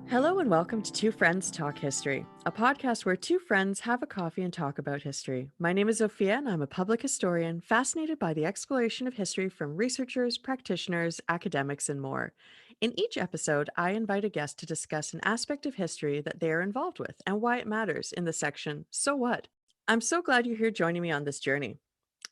Hello and welcome to Two Friends Talk History, a podcast where two friends have a coffee and talk about history. My name is Zofia and I'm a public historian fascinated by the exploration of history from researchers, practitioners, academics, and more. In each episode, I invite a guest to discuss an aspect of history that they are involved with and why it matters in the section So What? I'm so glad you're here joining me on this journey.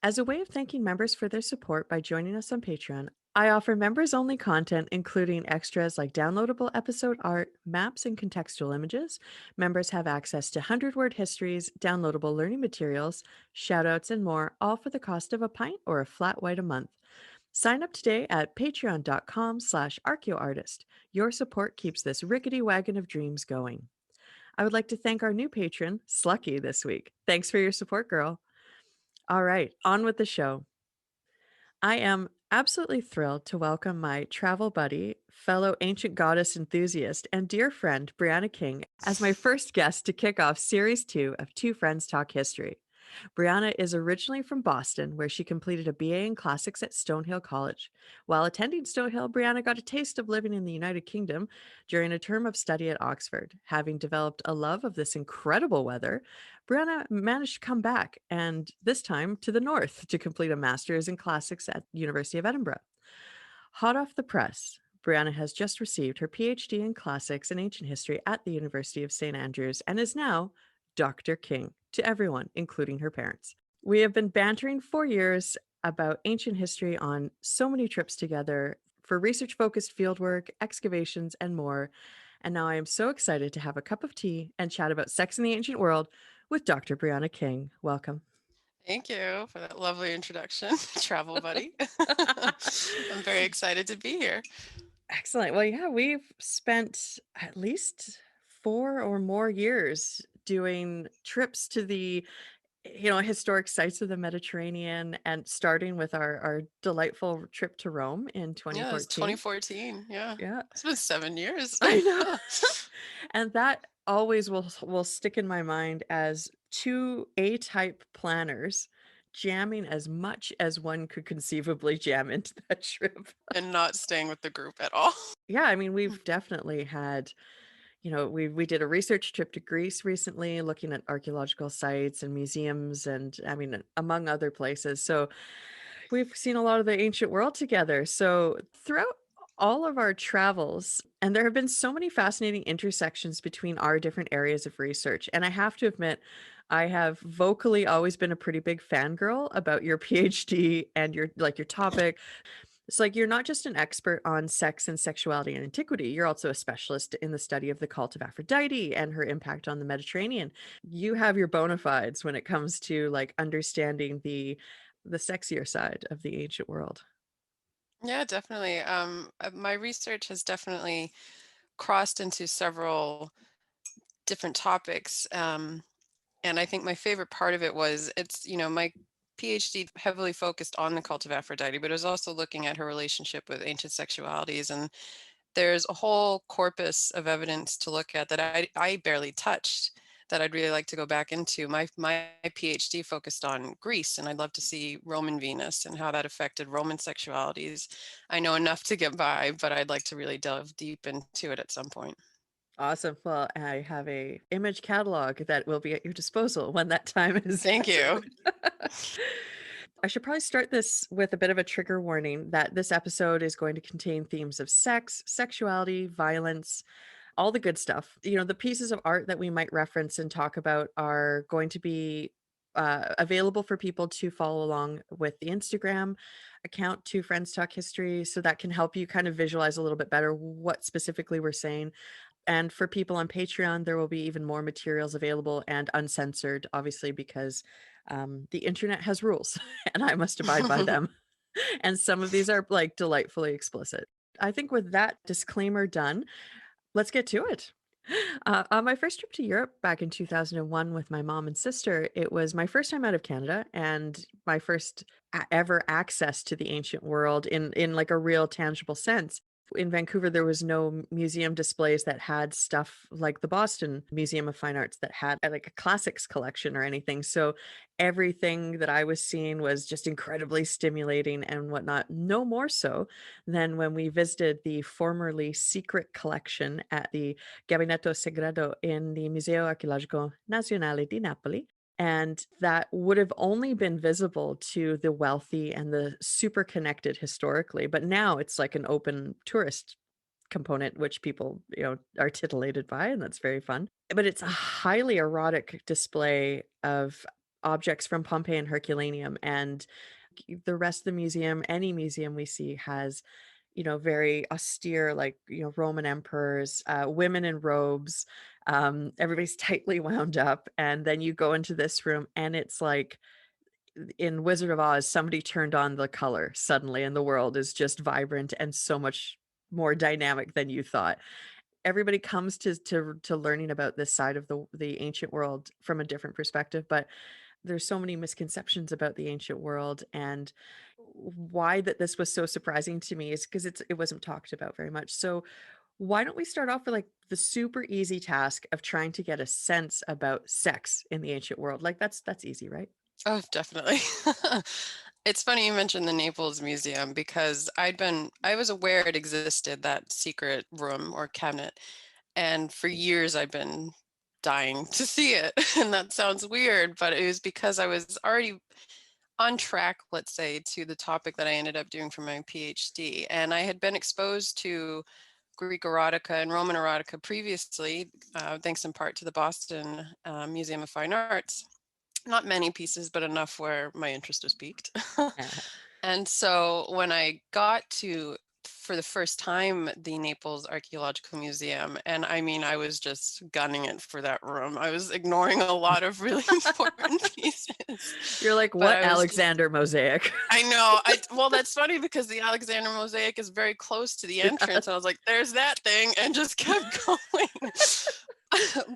As a way of thanking members for their support by joining us on Patreon, I offer members only content, including extras like downloadable episode art, maps, and contextual images. Members have access to 100-word histories, downloadable learning materials, shoutouts, and more, all for the cost of a pint or a flat white a month. Sign up today at patreon.com/archaeoartist. Your support keeps this rickety wagon of dreams going. I would like to thank our new patron, Slucky, this week. Thanks for your support, girl. All right, on with the show. I am absolutely thrilled to welcome my travel buddy, fellow ancient goddess enthusiast, and dear friend, Briana King, as my first guest to kick off Series 2 of Two Friends Talk History. Briana is originally from Boston, where she completed a BA in Classics at Stonehill College. While attending Stonehill, Briana got a taste of living in the United Kingdom during a term of study at Oxford. Having developed a love of this incredible weather, Briana managed to come back, and this time to the north, to complete a master's in Classics at University of Edinburgh. Hot off the press, Briana has just received her PhD in Classics and Ancient History at the University of St. Andrews and is now Dr. King to everyone, including her parents. We have been bantering for years about ancient history on so many trips together for research-focused fieldwork, excavations, and more. And now I am so excited to have a cup of tea and chat about sex in the ancient world with Dr. Briana King. Welcome. Thank you for that lovely introduction, travel buddy. I'm very excited to be here. Excellent. Well, yeah, we've spent at least 4 or more years doing trips to the, historic sites of the Mediterranean and starting with our delightful trip to Rome in Yeah, it's 2014. 2014. Yeah, Yeah, it's been 7 years. I know. And that always will stick in my mind as two A-type planners jamming as much as one could conceivably jam into that trip. And not staying with the group at all. Yeah, I mean, we've definitely had, we did a research trip to Greece recently, looking at archaeological sites and museums, and I mean, among other places. So we've seen a lot of the ancient world together. So throughout all of our travels, and there have been so many fascinating intersections between our different areas of research. And I have to admit, I have vocally always been a pretty big fangirl about your PhD and your topic. It's like you're not just an expert on sex and sexuality and antiquity, you're also a specialist in the study of the cult of Aphrodite and her impact on the Mediterranean. You have your bona fides when it comes to like understanding the sexier side of the ancient world. Yeah, definitely. My research has definitely crossed into several different topics. And I think my favorite part of it was my PhD heavily focused on the cult of Aphrodite, but it was also looking at her relationship with ancient sexualities. And there's a whole corpus of evidence to look at that I barely touched that I'd really like to go back into. My PhD focused on Greece, and I'd love to see Roman Venus and how that affected Roman sexualities. I know enough to get by, but I'd like to really delve deep into it at some point. Awesome. Well, I have a image catalog that will be at your disposal when that time is Thank you. episode. I should probably start this with a bit of a trigger warning that this episode is going to contain themes of sex, sexuality, violence, all the good stuff. The pieces of art that we might reference and talk about are going to be available for people to follow along with the Instagram account, Two Friends Talk History, so that can help you kind of visualize a little bit better what specifically we're saying. And for people on Patreon, there will be even more materials available and uncensored, obviously, because the internet has rules and I must abide by them. And some of these are like delightfully explicit. I think with that disclaimer done, let's get to it. On my first trip to Europe back in 2001 with my mom and sister, it was my first time out of Canada and my first ever access to the ancient world in like a real tangible sense. In Vancouver, there was no museum displays that had stuff like the Boston Museum of Fine Arts that had, like, a classics collection or anything, so everything that I was seeing was just incredibly stimulating and whatnot, no more so than when we visited the formerly secret collection at the Gabinetto Segreto in the Museo Archeologico Nazionale di Napoli, and that would have only been visible to the wealthy and the super connected historically, but now it's like an open tourist component, which people, are titillated by, and that's very fun. But it's a highly erotic display of objects from Pompeii and Herculaneum, and the rest of the museum, any museum we see has, very austere, like, Roman emperors, women in robes, everybody's tightly wound up, and then you go into this room and it's like in Wizard of Oz, somebody turned on the color suddenly and the world is just vibrant and so much more dynamic than you thought. Everybody comes to learning about this side of the ancient world from a different perspective, but there's so many misconceptions about the ancient world, and why that this was so surprising to me is because it wasn't talked about very much. So why don't we start off with, like, the super easy task of trying to get a sense about sex in the ancient world? Like, that's easy, right? Oh, definitely. It's funny you mentioned the Naples Museum because I was aware it existed, that secret room or cabinet. And for years I'd been dying to see it. And that sounds weird, but it was because I was already on track, let's say, to the topic that I ended up doing for my PhD. And I had been exposed to Greek erotica and Roman erotica previously, thanks in part to the Boston Museum of Fine Arts. Not many pieces, but enough where my interest was piqued. And so when I got to, for the first time, the Naples Archaeological Museum, and I mean, I was just gunning it for that room. I was ignoring a lot of really important pieces, You're like, but "What I was just, Alexander mosaic?" I know. Well, that's funny because the Alexander mosaic is very close to the Yeah. entrance. And I was like, there's that thing, and just kept going.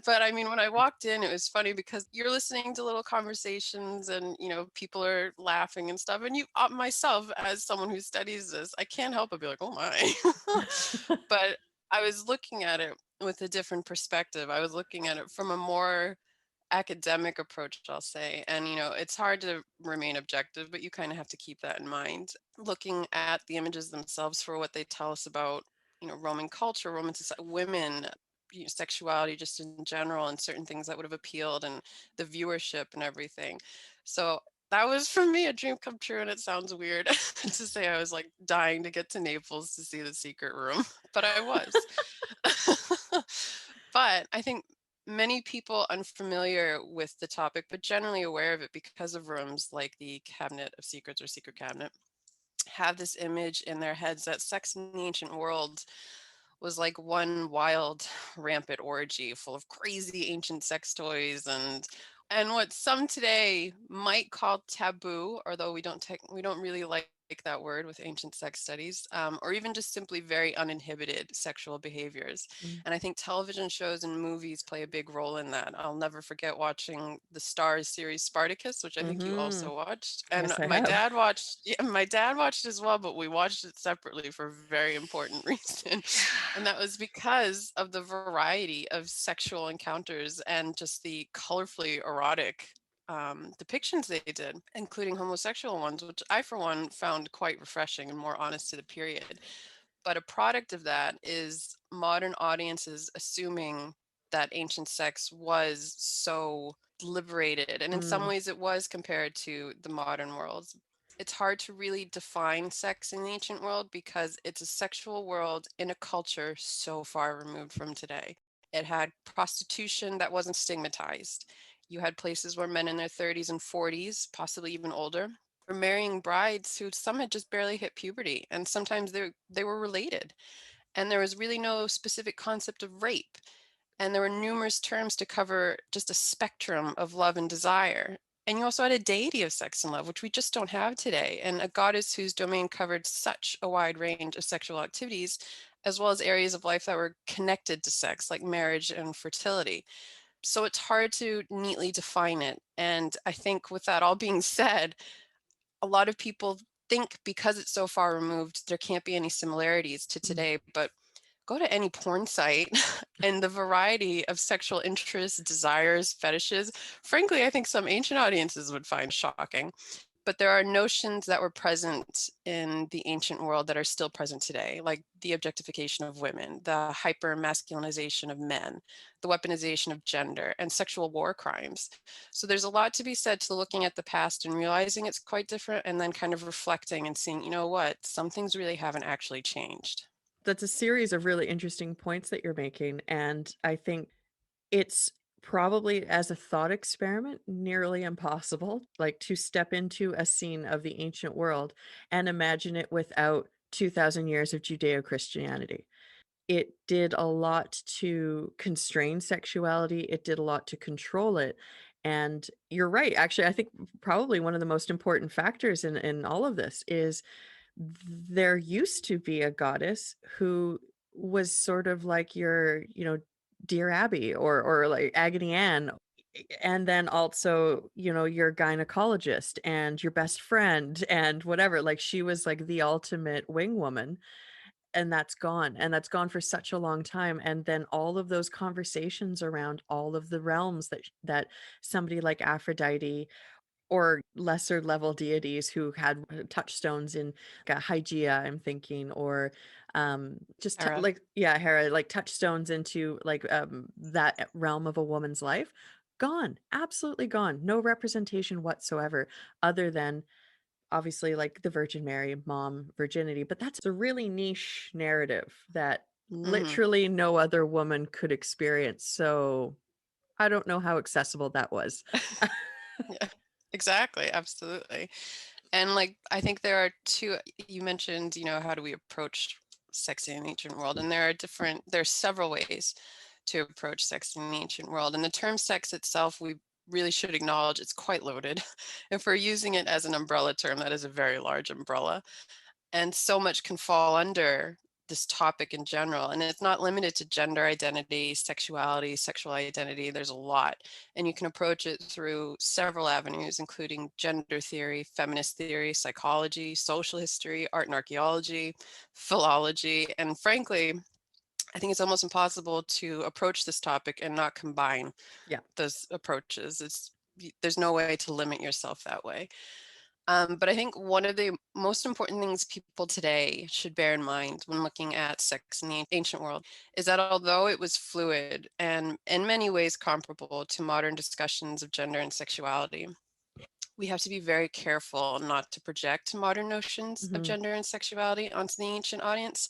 But I mean, when I walked in, it was funny because you're listening to little conversations and, people are laughing and stuff. And myself, as someone who studies this, I can't help but be like, oh my. But I was looking at it with a different perspective. I was looking at it from a more academic approach, I'll say. And, it's hard to remain objective, but you kind of have to keep that in mind. Looking at the images themselves for what they tell us about, Roman culture, Roman society, women, sexuality just in general, and certain things that would have appealed, and the viewership and everything. So that was for me a dream come true. And it sounds weird to say I was like dying to get to Naples to see the secret room, but I was. But I think many people unfamiliar with the topic, but generally aware of it because of rooms like the Cabinet of Secrets or Secret Cabinet, have this image in their heads that sex in the ancient world was like one wild, rampant orgy full of crazy ancient sex toys and what some today might call taboo, although we don't really like that word with ancient sex studies, or even just simply very uninhibited sexual behaviors. Mm. And I think television shows and movies play a big role in that. I'll never forget watching the Starz series Spartacus, which I think you Mhm. also watched. And Yes, I my have. dad watched, yeah, my dad watched as well, but we watched it separately for a very important reason. And that was because of the variety of sexual encounters and just the colorfully erotic depictions they did, including homosexual ones, which I, for one, found quite refreshing and more honest to the period. But a product of that is modern audiences assuming that ancient sex was so liberated. And in some Mm, ways, it was compared to the modern world. It's hard to really define sex in the ancient world because it's a sexual world in a culture so far removed from today. It had prostitution that wasn't stigmatized. You had places where men in their 30s and 40s, possibly even older, were marrying brides who some had just barely hit puberty, and sometimes they were related. And there was really no specific concept of rape. And there were numerous terms to cover just a spectrum of love and desire. And you also had a deity of sex and love, which we just don't have today, and a goddess whose domain covered such a wide range of sexual activities, as well as areas of life that were connected to sex, like marriage and fertility. So it's hard to neatly define it. And I think with that all being said, a lot of people think because it's so far removed, there can't be any similarities to Mm. today, but go to any porn site and the variety of sexual interests, desires, fetishes, frankly, I think some ancient audiences would find shocking. But there are notions that were present in the ancient world that are still present today, like the objectification of women, the hyper masculinization of men, the weaponization of gender, and sexual war crimes. So there's a lot to be said to looking at the past and realizing it's quite different, and then kind of reflecting and seeing, you know what, some things really haven't actually changed. That's a series of really interesting points that you're making, and I think it's probably, as a thought experiment, nearly impossible, like, to step into a scene of the ancient world and imagine it without 2,000 years of Judeo-Christianity. It did a lot to constrain sexuality, it did a lot to control it, and you're right, actually, I think probably one of the most important factors in all of this is there used to be a goddess who was sort of like your, Dear Abby or like Agony Ann, and then also, your gynecologist and your best friend and whatever, like, she was like the ultimate wing woman, and that's gone for such a long time, and then all of those conversations around all of the realms that somebody like Aphrodite or lesser level deities who had touchstones in, like, Hygeia, I'm thinking, or, just Era. like, yeah, Hera, like, touchstones into, like, that realm of a woman's life, gone, absolutely gone, no representation whatsoever other than, obviously, like, the Virgin Mary, mom, virginity, but that's a really niche narrative that Hmm. literally no other woman could experience, so I don't know how accessible that was. Yeah, exactly. Absolutely. And like, I think there are two, you mentioned, how do we approach sex in the ancient world? And there's several ways to approach sex in the ancient world. And the term sex itself, we really should acknowledge it's quite loaded. If we're using it as an umbrella term, that is a very large umbrella. And so much can fall under this topic in general. And it's not limited to gender identity, sexuality, sexual identity. There's a lot. And you can approach it through several avenues, including gender theory, feminist theory, psychology, social history, art and archaeology, philology. And frankly, I think it's almost impossible to approach this topic and not combine Yeah. those approaches. There's no way to limit yourself that way. But I think one of the most important things people today should bear in mind when looking at sex in the ancient world is that although it was fluid and in many ways comparable to modern discussions of gender and sexuality, we have to be very careful not to project modern notions of Mhm. gender and sexuality onto the ancient audience,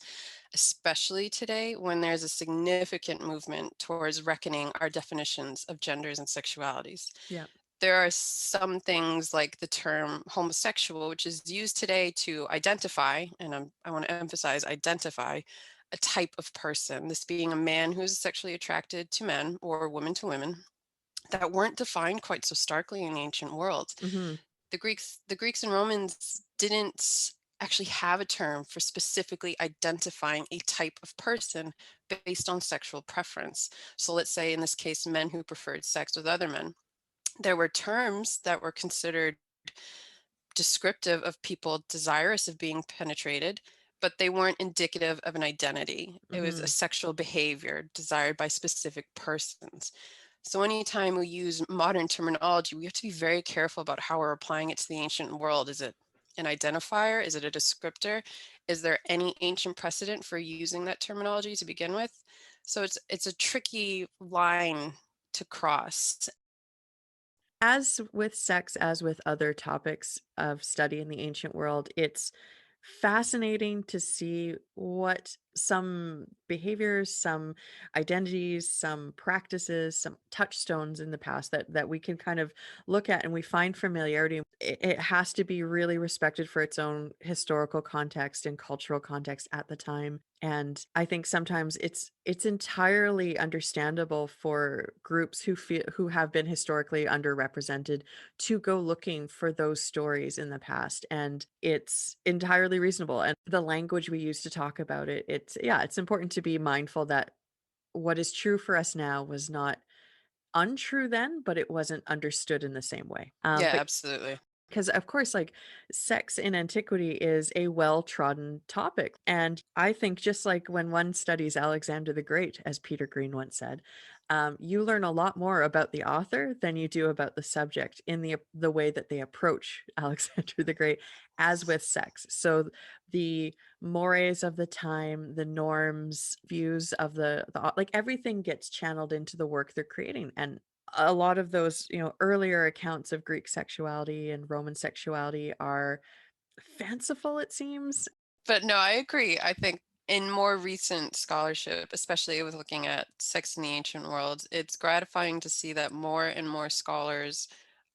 especially today when there's a significant movement towards reckoning our definitions of genders and sexualities. Yeah. There are some things like the term homosexual, which is used today to identify, and I want to emphasize identify, a type of person, this being a man who's sexually attracted to men or women to women, that weren't defined quite so starkly in the ancient world. Mhm. The Greeks and Romans didn't actually have a term for specifically identifying a type of person based on sexual preference. So let's say in this case, men who preferred sex with other men. There were terms that were considered descriptive of people desirous of being penetrated, but they weren't indicative of an identity. It was a Mhm. sexual behavior desired by specific persons. So anytime we use modern terminology, we have to be very careful about how we're applying it to the ancient world. Is it an identifier? Is it a descriptor? Is there any ancient precedent for using that terminology to begin with? So it's a tricky line to cross. As with sex, as with other topics of study in the ancient world, it's fascinating to see what some behaviors, some identities, some practices, some touchstones in the past that we can kind of look at and we find familiarity. It has to be really respected for its own historical context and cultural context at the time. And I think sometimes it's entirely understandable for groups who have been historically underrepresented to go looking for those stories in the past, and it's entirely reasonable, and the language we use to talk about it, it's important to be mindful that what is true for us now was not untrue then, but it wasn't understood in the same way. Yeah, But absolutely. Because, of course, like, sex in antiquity is a well-trodden topic, and I think just like when one studies Alexander the Great, as Peter Green once said, you learn a lot more about the author than you do about the subject in the way that they approach Alexander the Great, as with sex. So, the mores of the time, the norms, views of like, everything gets channeled into the work they're creating, and a lot of those, earlier accounts of Greek sexuality and Roman sexuality are fanciful, it seems. But no, I agree. I think in more recent scholarship, especially with looking at sex in the ancient world, it's gratifying to see that more and more scholars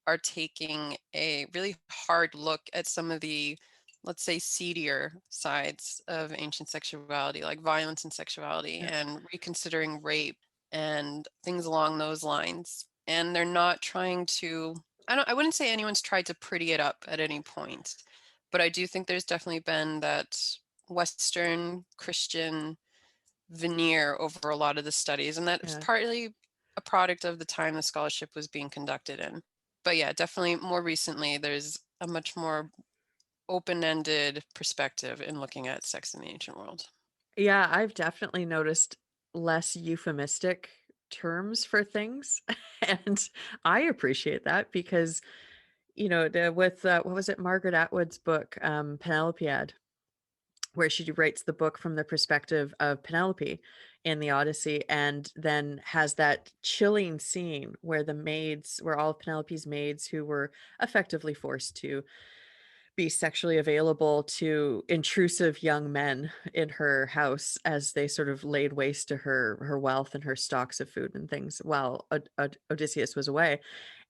are taking a really hard look at some of the, let's say, seedier sides of ancient sexuality, like violence and sexuality, Yeah, and reconsidering rape and things along those lines. And they're not trying to, I wouldn't say anyone's tried to pretty it up at any point, but I do think there's definitely been that Western Christian veneer over a lot of the studies, and that is yeah. partly a product of the time the scholarship was being conducted in. But yeah, definitely more recently, there's a much more open-ended perspective in looking at sex in the ancient world. Yeah, I've definitely noticed less euphemistic terms for things, and I appreciate that because, with, what was it, Margaret Atwood's book, Penelopiad, where she writes the book from the perspective of Penelope in the Odyssey, and then has that chilling scene where all of Penelope's maids who were effectively forced to be sexually available to intrusive young men in her house as they sort of laid waste to her wealth and her stocks of food and things while Odysseus was away.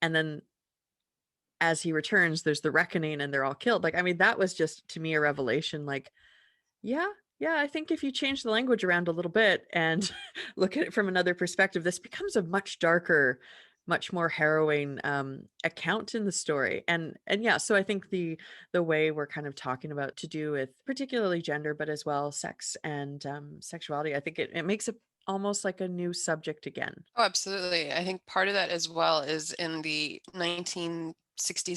And then as he returns, there's the reckoning and they're all killed. Like, I mean, that was just to me a revelation. Like, yeah, yeah, I think if you change the language around a little bit and look at it from another perspective, this becomes a much darker, much more harrowing, account in the story, and yeah, so I think the way we're kind of talking about to do with particularly gender, but as well sex and, sexuality, I think it makes it almost like a new subject again. Oh, absolutely. I think part of that as well is in the 1960s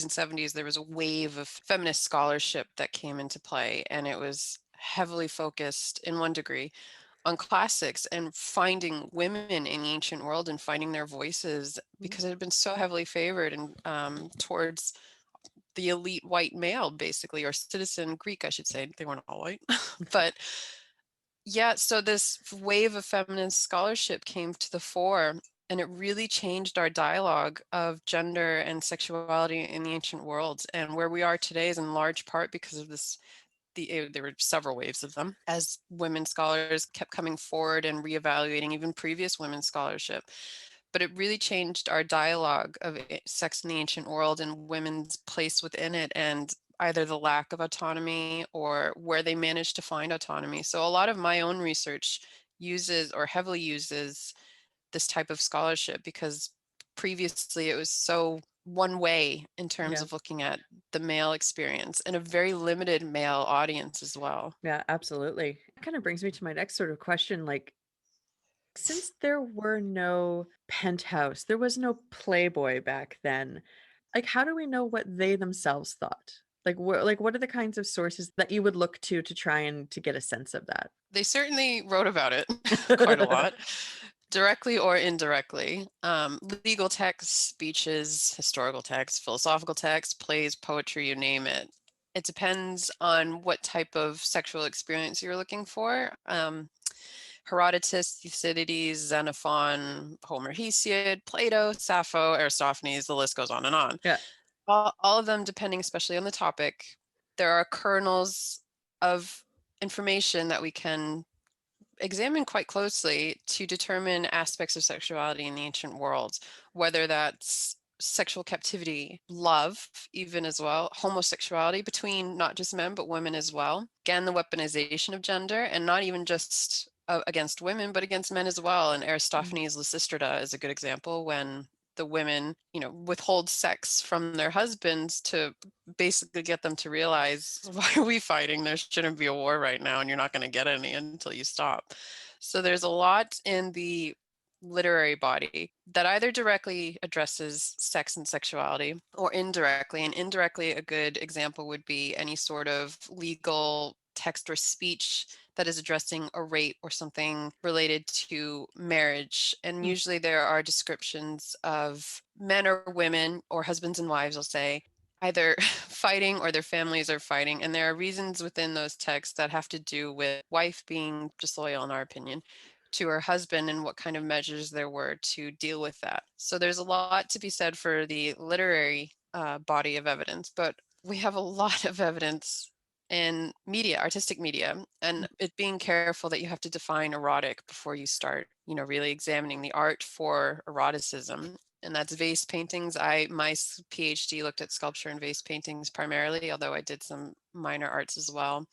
and 70s, there was a wave of feminist scholarship that came into play, and it was heavily focused in one degree on classics and finding women in the ancient world and finding their voices Mhm. because it had been so heavily favored and towards the elite white male, basically, or citizen Greek, I should say. They weren't all white, but yeah, so this wave of feminist scholarship came to the fore, and it really changed our dialogue of gender and sexuality in the ancient world. And where we are today is in large part because of this. There were several waves of them as women scholars kept coming forward and reevaluating even previous women's scholarship. But it really changed our dialogue of sex in the ancient world and women's place within it, and either the lack of autonomy or where they managed to find autonomy. So a lot of my own research uses or heavily uses this type of scholarship because previously it was so one way in terms Yeah, of looking at the male experience and a very limited male audience as well. yeah, absolutely. It kind of brings me to my next sort of question, like, since there were no Penthouse, there was no Playboy back then, like, how do we know what they themselves thought? What are the kinds of sources that you would look to try and to get a sense of that? They certainly wrote about it quite a lot, directly or indirectly. Legal texts, speeches, historical texts, philosophical texts, plays, poetry, you name it. It depends on what type of sexual experience you're looking for. Herodotus, Thucydides, Xenophon, Homer Hesiod, Plato, Sappho, Aristophanes, the list goes on and on. Yeah, All of them, depending especially on the topic, there are kernels of information that we can examine quite closely to determine aspects of sexuality in the ancient world, whether that's sexual captivity, love, even as well, homosexuality between not just men, but women as well. Again, the weaponization of gender, and not even just against women, but against men as well. And mhm, Aristophanes' Lysistrata is a good example when the women, withhold sex from their husbands to basically get them to realize, why are we fighting? There shouldn't be a war right now, and you're not going to get any until you stop. So there's a lot in the literary body that either directly addresses sex and sexuality or indirectly. And indirectly, a good example would be any sort of legal text or speech that is addressing a rape or something related to marriage. And Mm. usually there are descriptions of men or women, or husbands and wives, will say, either fighting or their families are fighting. And there are reasons within those texts that have to do with wife being disloyal, in our opinion, to her husband, and what kind of measures there were to deal with that. So there's a lot to be said for the literary body of evidence, but we have a lot of evidence in media, artistic media, and it being careful that you have to define erotic before you start, really examining the art for eroticism. And that's vase paintings. My PhD looked at sculpture and vase paintings primarily, although I did some minor arts as well.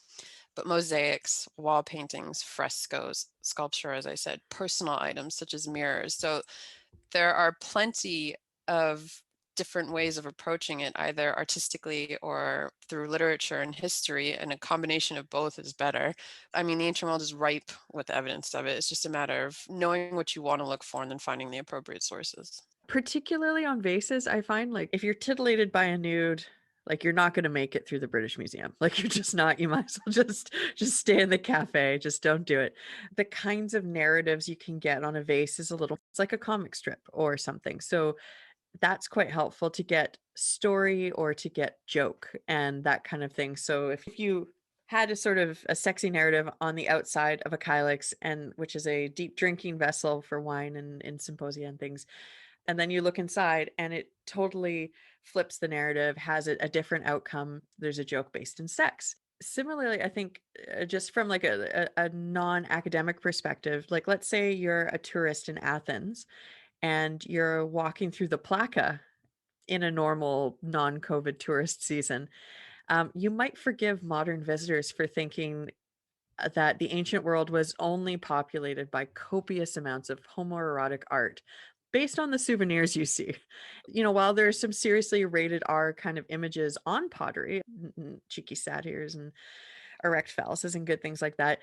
But mosaics, wall paintings, frescoes, sculpture, as I said, personal items such as mirrors. So there are plenty of different ways of approaching it, either artistically or through literature and history, and a combination of both is better. I mean, the ancient world is ripe with evidence of it. It's just a matter of knowing what you want to look for and then finding the appropriate sources. Particularly on vases, I find, like, if you're titillated by a nude, like, you're not gonna make it through the British Museum. Like, you're just not. You might as well just stay in the cafe, just don't do it. The kinds of narratives you can get on a vase is a little, it's like a comic strip or something. So that's quite helpful to get story or to get joke and that kind of thing. So if you had a sort of a sexy narrative on the outside of a kylix, and which is a deep drinking vessel for wine and in symposia and things, and then you look inside and it totally flips the narrative, has a different outcome. There's a joke based in sex. Similarly, I think just from like a non-academic perspective, like let's say you're a tourist in Athens and you're walking through the Plaka in a normal non-COVID tourist season, you might forgive modern visitors for thinking that the ancient world was only populated by copious amounts of homoerotic art based on the souvenirs you see. While there's some seriously rated R kind of images on pottery, cheeky satyrs and erect phalluses and good things like that,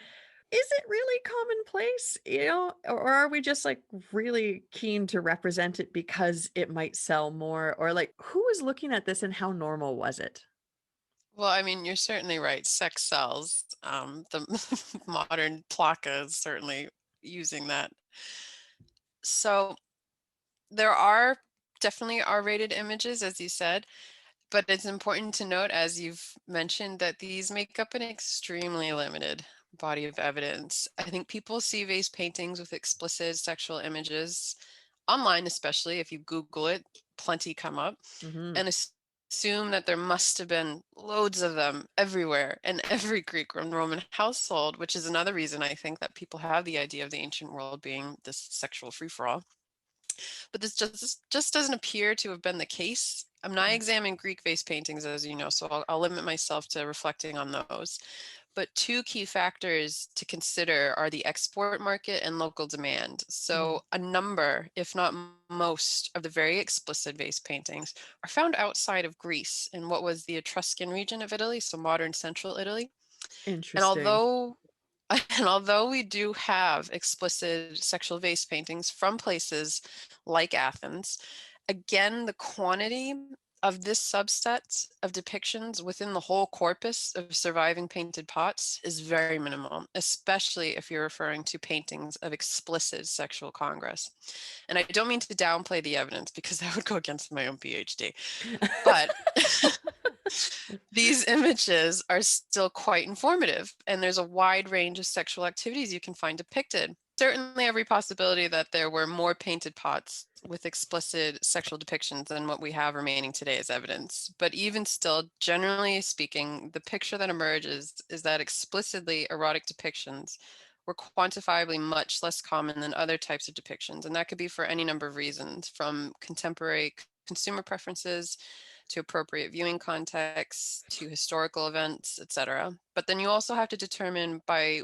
is it really commonplace? Or are we just like really keen to represent it because it might sell more? Or like, who was looking at this and how normal was it? Well, I mean, you're certainly right. Sex sells. The modern plaka is certainly using that. So there are definitely R-rated images, as you said, but it's important to note, as you've mentioned, that these make up an extremely limited body of evidence. I think people see vase paintings with explicit sexual images online, especially if you Google it, plenty come up, Hmm. and assume that there must have been loads of them everywhere in every Greek and Roman household, which is another reason I think that people have the idea of the ancient world being this sexual free-for-all. But this just doesn't appear to have been the case. I'm not examining Greek vase paintings, as you know, so I'll limit myself to reflecting on those. But two key factors to consider are the export market and local demand. Mm. So a number, if not most, of the very explicit vase paintings are found outside of Greece in what was the Etruscan region of Italy, so modern central Italy. And Interesting. although and although we do have explicit sexual vase paintings from places like Athens, again, the quantity of this subset of depictions within the whole corpus of surviving painted pots is very minimal, especially if you're referring to paintings of explicit sexual congress. And I don't mean to downplay the evidence because that would go against my own PhD, but these images are still quite informative, and there's a wide range of sexual activities you can find depicted. Certainly, every possibility that there were more painted pots with explicit sexual depictions than what we have remaining today is evidence. But even still, generally speaking, the picture that emerges is that explicitly erotic depictions were quantifiably much less common than other types of depictions. And that could be for any number of reasons, from contemporary consumer preferences to appropriate viewing contexts, to historical events, etc. But then you also have to determine by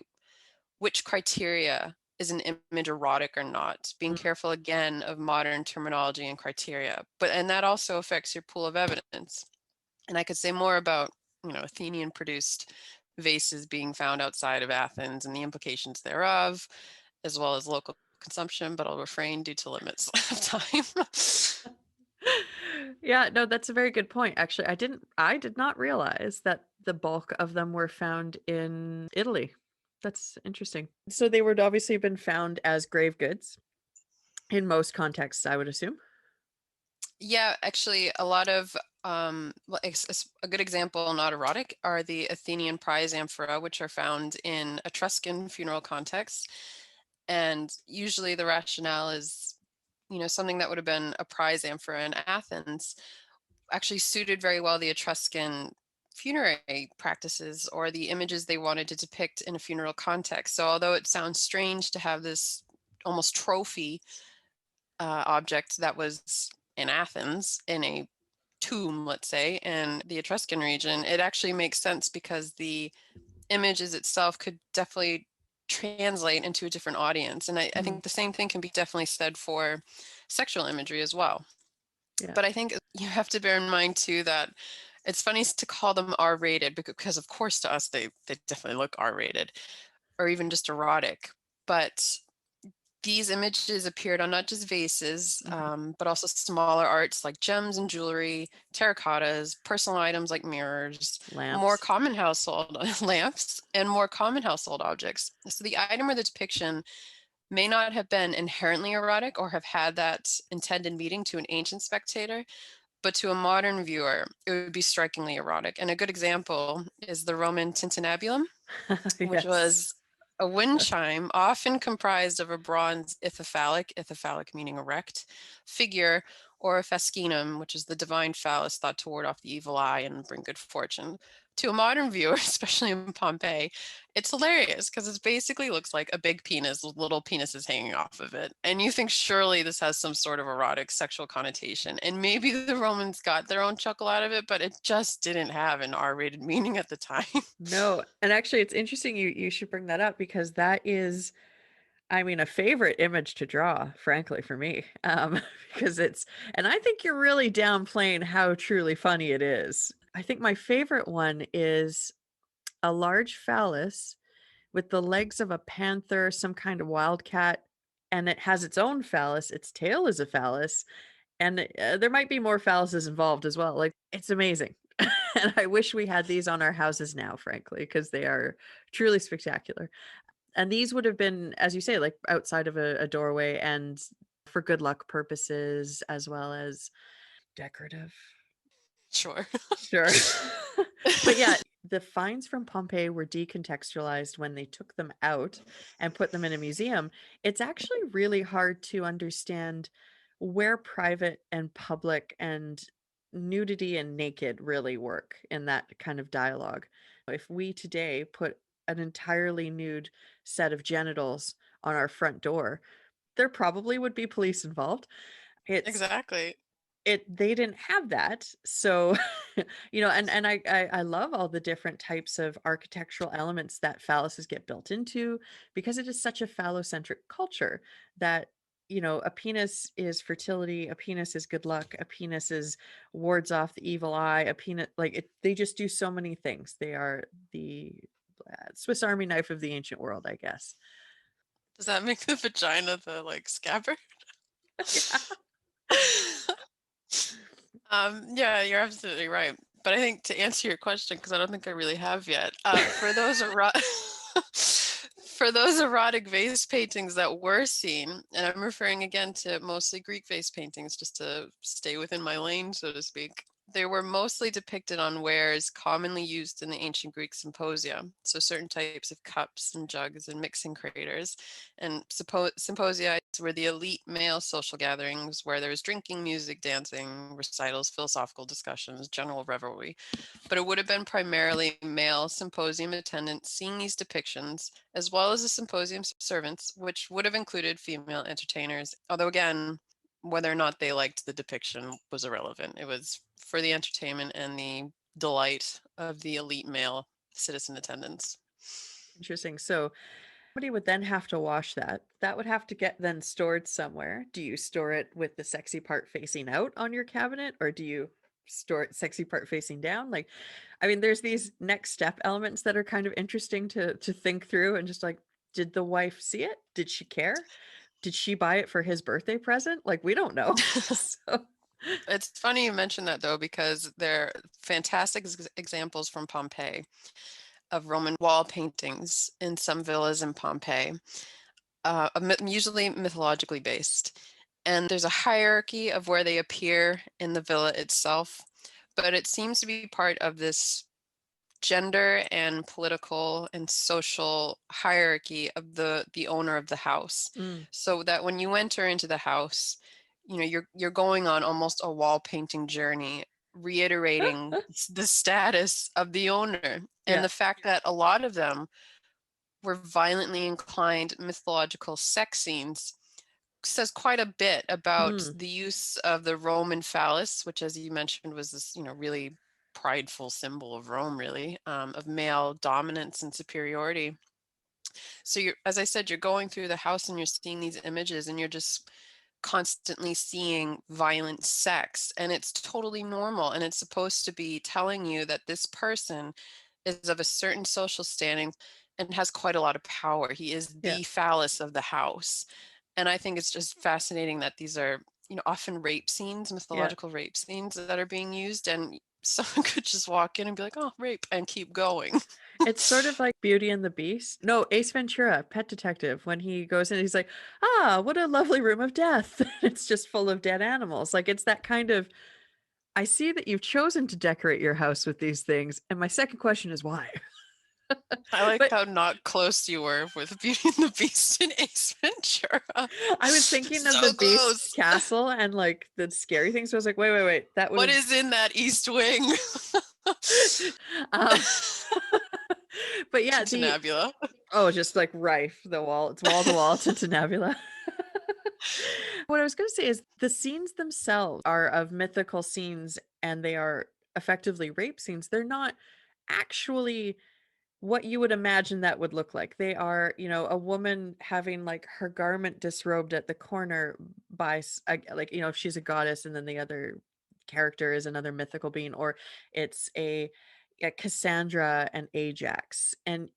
which criteria is an image erotic or not, being Mm. careful again of modern terminology and criteria. And that also affects your pool of evidence. And I could say more about, Athenian produced vases being found outside of Athens and the implications thereof, as well as local consumption, but I'll refrain due to limits of time. Yeah, no, that's a very good point. Actually, I did not realize that the bulk of them were found in Italy. That's interesting. So they would obviously have been found as grave goods in most contexts, I would assume. Yeah, actually, a lot of well, a good example, not erotic, are the Athenian prize amphora, which are found in Etruscan funeral contexts. And usually the rationale is, something that would have been a prize amphora in Athens actually suited very well the Etruscan funerary practices or the images they wanted to depict in a funeral context. So although it sounds strange to have this almost trophy object that was in Athens in a tomb, let's say, in the Etruscan region, it actually makes sense because the images itself could definitely translate into a different audience. And I Mhm. think the same thing can be definitely said for sexual imagery as well. Yeah. But I think you have to bear in mind too that it's funny to call them R-rated because of course to us they definitely look R-rated or even just erotic. But these images appeared on not just vases, Mhm. but also smaller arts like gems and jewelry, terracottas, personal items like mirrors, more Lamps. common household lamps, and more common household objects. So the item or the depiction may not have been inherently erotic or have had that intended meaning to an ancient spectator, but to a modern viewer, it would be strikingly erotic. And a good example is the Roman tintinnabulum, which Yes. was a wind chime often comprised of a bronze ithyphallic meaning erect, figure, or a fascinum, which is the divine phallus thought to ward off the evil eye and bring good fortune. To a modern viewer, especially in Pompeii, it's hilarious because it basically looks like a big penis with little penises hanging off of it. And you think surely this has some sort of erotic sexual connotation. And maybe the Romans got their own chuckle out of it, but it just didn't have an R-rated meaning at the time. No, and actually it's interesting you should bring that up because that is, I mean, a favorite image to draw, frankly, for me. Because it's, and I think you're really downplaying how truly funny it is. I think my favorite one is a large phallus with the legs of a panther, some kind of wildcat, and it has its own phallus. Its tail is a phallus, and there might be more phalluses involved as well. Like, it's amazing. And I wish we had these on our houses now, frankly, because they are truly spectacular. And these would have been, as you say, like outside of a doorway and for good luck purposes as well as decorative. Sure. Sure. But yeah, the finds from Pompeii were decontextualized when they took them out and put them in a museum. It's actually really hard to understand where private and public and nudity and naked really work in that kind of dialogue. If we today put an entirely nude set of genitals on our front door, there probably would be police involved. It's Exactly. they didn't have that. So, and I love all the different types of architectural elements that phalluses get built into because it is such a phallocentric culture that, a penis is fertility, a penis is good luck, a penis is wards off the evil eye, a penis like they just do so many things. They are the Swiss Army knife of the ancient world, I guess. Does that make the vagina the like scabbard? Yeah. Yeah, you're absolutely right. But I think to answer your question, because I don't think I really have yet, for those for those erotic vase paintings that were seen, and I'm referring again to mostly Greek vase paintings, just to stay within my lane, so to speak. They were mostly depicted on wares commonly used in the ancient Greek symposia, so certain types of cups and jugs and mixing craters. And symposia were the elite male social gatherings where there was drinking, music, dancing, recitals, philosophical discussions, general revelry. But it would have been primarily male symposium attendants seeing these depictions, as well as the symposium servants, which would have included female entertainers. Although, again, whether or not they liked the depiction was irrelevant. It was for the entertainment and the delight of the elite male citizen attendants. Interesting. So somebody would then have to wash that. That would have to get then stored somewhere. Do you store it with the sexy part facing out on your cabinet, or do you store it sexy part facing down? Like, I mean, there's these next step elements that are kind of interesting to think through and just like, did the wife see it? Did she care? did she buy it for his birthday present? Like, we don't know. So It's funny you mention that though, because there are fantastic examples from Pompeii of Roman wall paintings in some villas in Pompeii, usually mythologically based. And there's a hierarchy of where they appear in the villa itself, but it seems to be part of this gender and political and social hierarchy of the owner of the house, mm, so that when you enter into the house, you're going on almost a wall painting journey, reiterating the status of the owner, and yeah. the fact that a lot of them were violently inclined mythological sex scenes says quite a bit about Mm, the use of the Roman phallus, which, as you mentioned, was this, really prideful symbol of Rome, really, of male dominance and superiority. So you're, as I said, you're going through the house and you're seeing these images and you're just constantly seeing violent sex, and it's totally normal, and it's supposed to be telling you that this person is of a certain social standing and has quite a lot of power. He is yeah. the phallus of the house. And I think it's just fascinating that these are, often rape scenes, Yeah. mythological rape scenes that are being used, and someone could just walk in and be like, "Oh, rape," and keep going. It's sort of like Beauty and the Beast. No, Ace Ventura, Pet Detective, when he goes in, he's like, "Ah, what a lovely room of death." It's just full of dead animals. Like, it's that kind of, I see that you've chosen to decorate your house with these things, and my second question is why? I like But how not close you were with Beauty and the Beast and Ace Ventura. I was thinking of the So Beast's close. castle and, like, the scary things, so I was like, "Wait, wait, wait, that What would've." is in that East Wing? Um, but yeah, the Tintinnabula. oh, just, like, rife, the wall it's wall to wall to Tenabula. What I was gonna say is the scenes themselves are of mythical scenes, and they are effectively rape scenes. They're not actually what you would imagine that would look like. They are, a woman having, like, her garment disrobed at the corner by like, if she's a goddess and then the other character is another mythical being, or it's a Cassandra and Ajax. And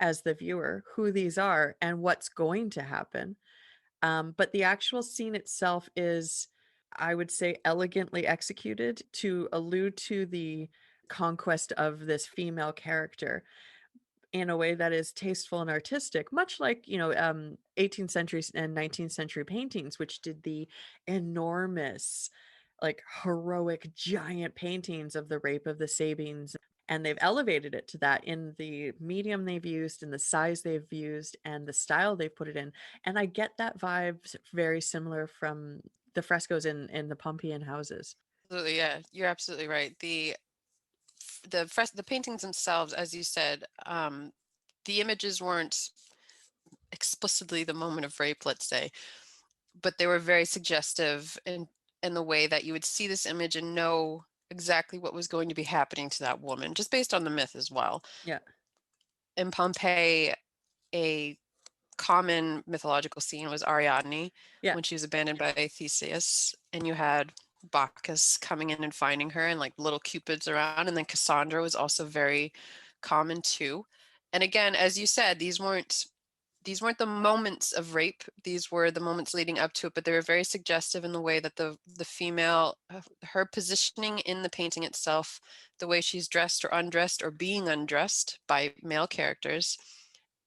as the viewer who these are and what's going to happen. But the actual scene itself is, I would say, elegantly executed to allude to the conquest of this female character in a way that is tasteful and artistic, much like, 18th century and 19th century paintings, which did the enormous, like, heroic giant paintings of the rape of the Sabines. And they've elevated it to that in the medium they've used, and the size they've used, and the style they've put it in. And I get that vibe very similar from the frescoes in the Pompeian houses. Absolutely, yeah, you're absolutely right. The paintings themselves, as you said, the images weren't explicitly the moment of rape, let's say, but they were very suggestive in the way that you would see this image and know exactly what was going to be happening to that woman, just based on the myth as well. Yeah. In Pompeii, a common mythological scene was Ariadne Yeah. when she was abandoned by Theseus, and you had Bacchus coming in and finding her, and like little cupids around, and then Cassandra was also very common too. And again, as you said, these weren't the moments of rape. These were the moments leading up to it, but they were very suggestive in the way that the female, her positioning in the painting itself, the way she's dressed or undressed or being undressed by male characters,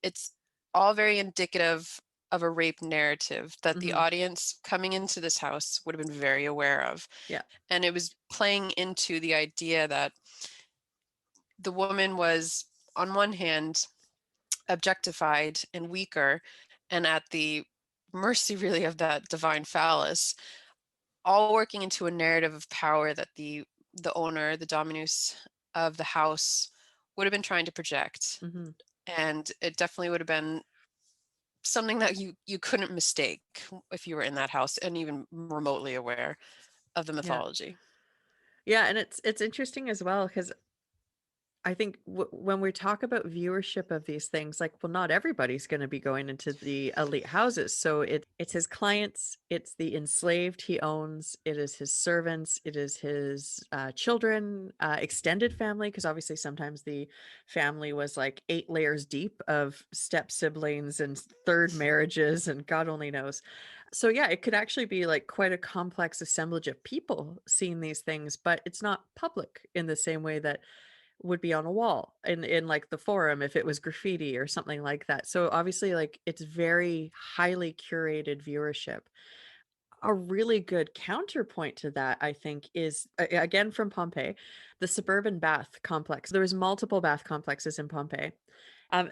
it's all very indicative of a rape narrative that the Mhm. audience coming into this house would have been very aware of. Yeah. And it was playing into the idea that the woman was, on one hand, objectified and weaker and at the mercy really of that divine phallus, all working into a narrative of power that the owner, the dominus of the house, would have been trying to project. Mhm. And it definitely would have been something that you couldn't mistake if you were in that house and even remotely aware of the Yeah. mythology. Yeah, and it's interesting as well because I think when we talk about viewership of these things, like, well, not everybody's going to be going into the elite houses. So it's his clients, it's the enslaved he owns, it is his servants, it is his children, extended family, because obviously sometimes the family was like 8 layers deep of step siblings and third marriages, and God only knows. So yeah, it could actually be like quite a complex assemblage of people seeing these things, but it's not public in the same way that would be on a wall in like the forum if it was graffiti or something like that. So obviously like it's very highly curated viewership. A really good counterpoint to that, I think, is again from Pompeii, the suburban bath complex. There was multiple bath complexes in Pompeii.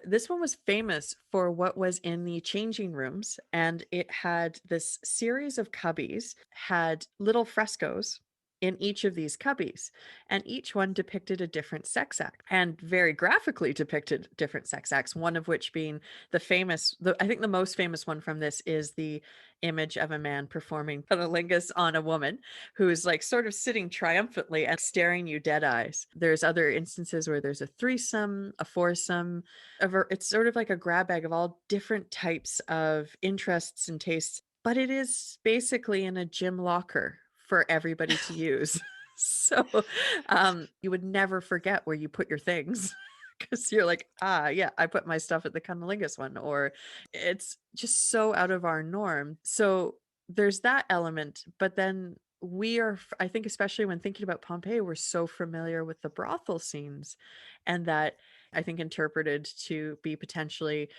This one was famous for what was in the changing rooms, and it had this series of cubbies, had little frescoes in each of these cubbies, and each one depicted a different sex act and very graphically depicted different sex acts. One of which being I think the most famous one from this is the image of a man performing cunnilingus on a woman who is like sort of sitting triumphantly and staring you dead eyes. There's other instances where there's a threesome, a foursome, it's sort of like a grab bag of all different types of interests and tastes, but it is basically in a gym locker for everybody to use. So you would never forget where you put your things because you're like, ah, yeah, I put my stuff at the cunnilingus one, or it's just so out of our norm. So there's that element, but then I think, especially when thinking about Pompeii, we're so familiar with the brothel scenes, and that I think interpreted to be potentially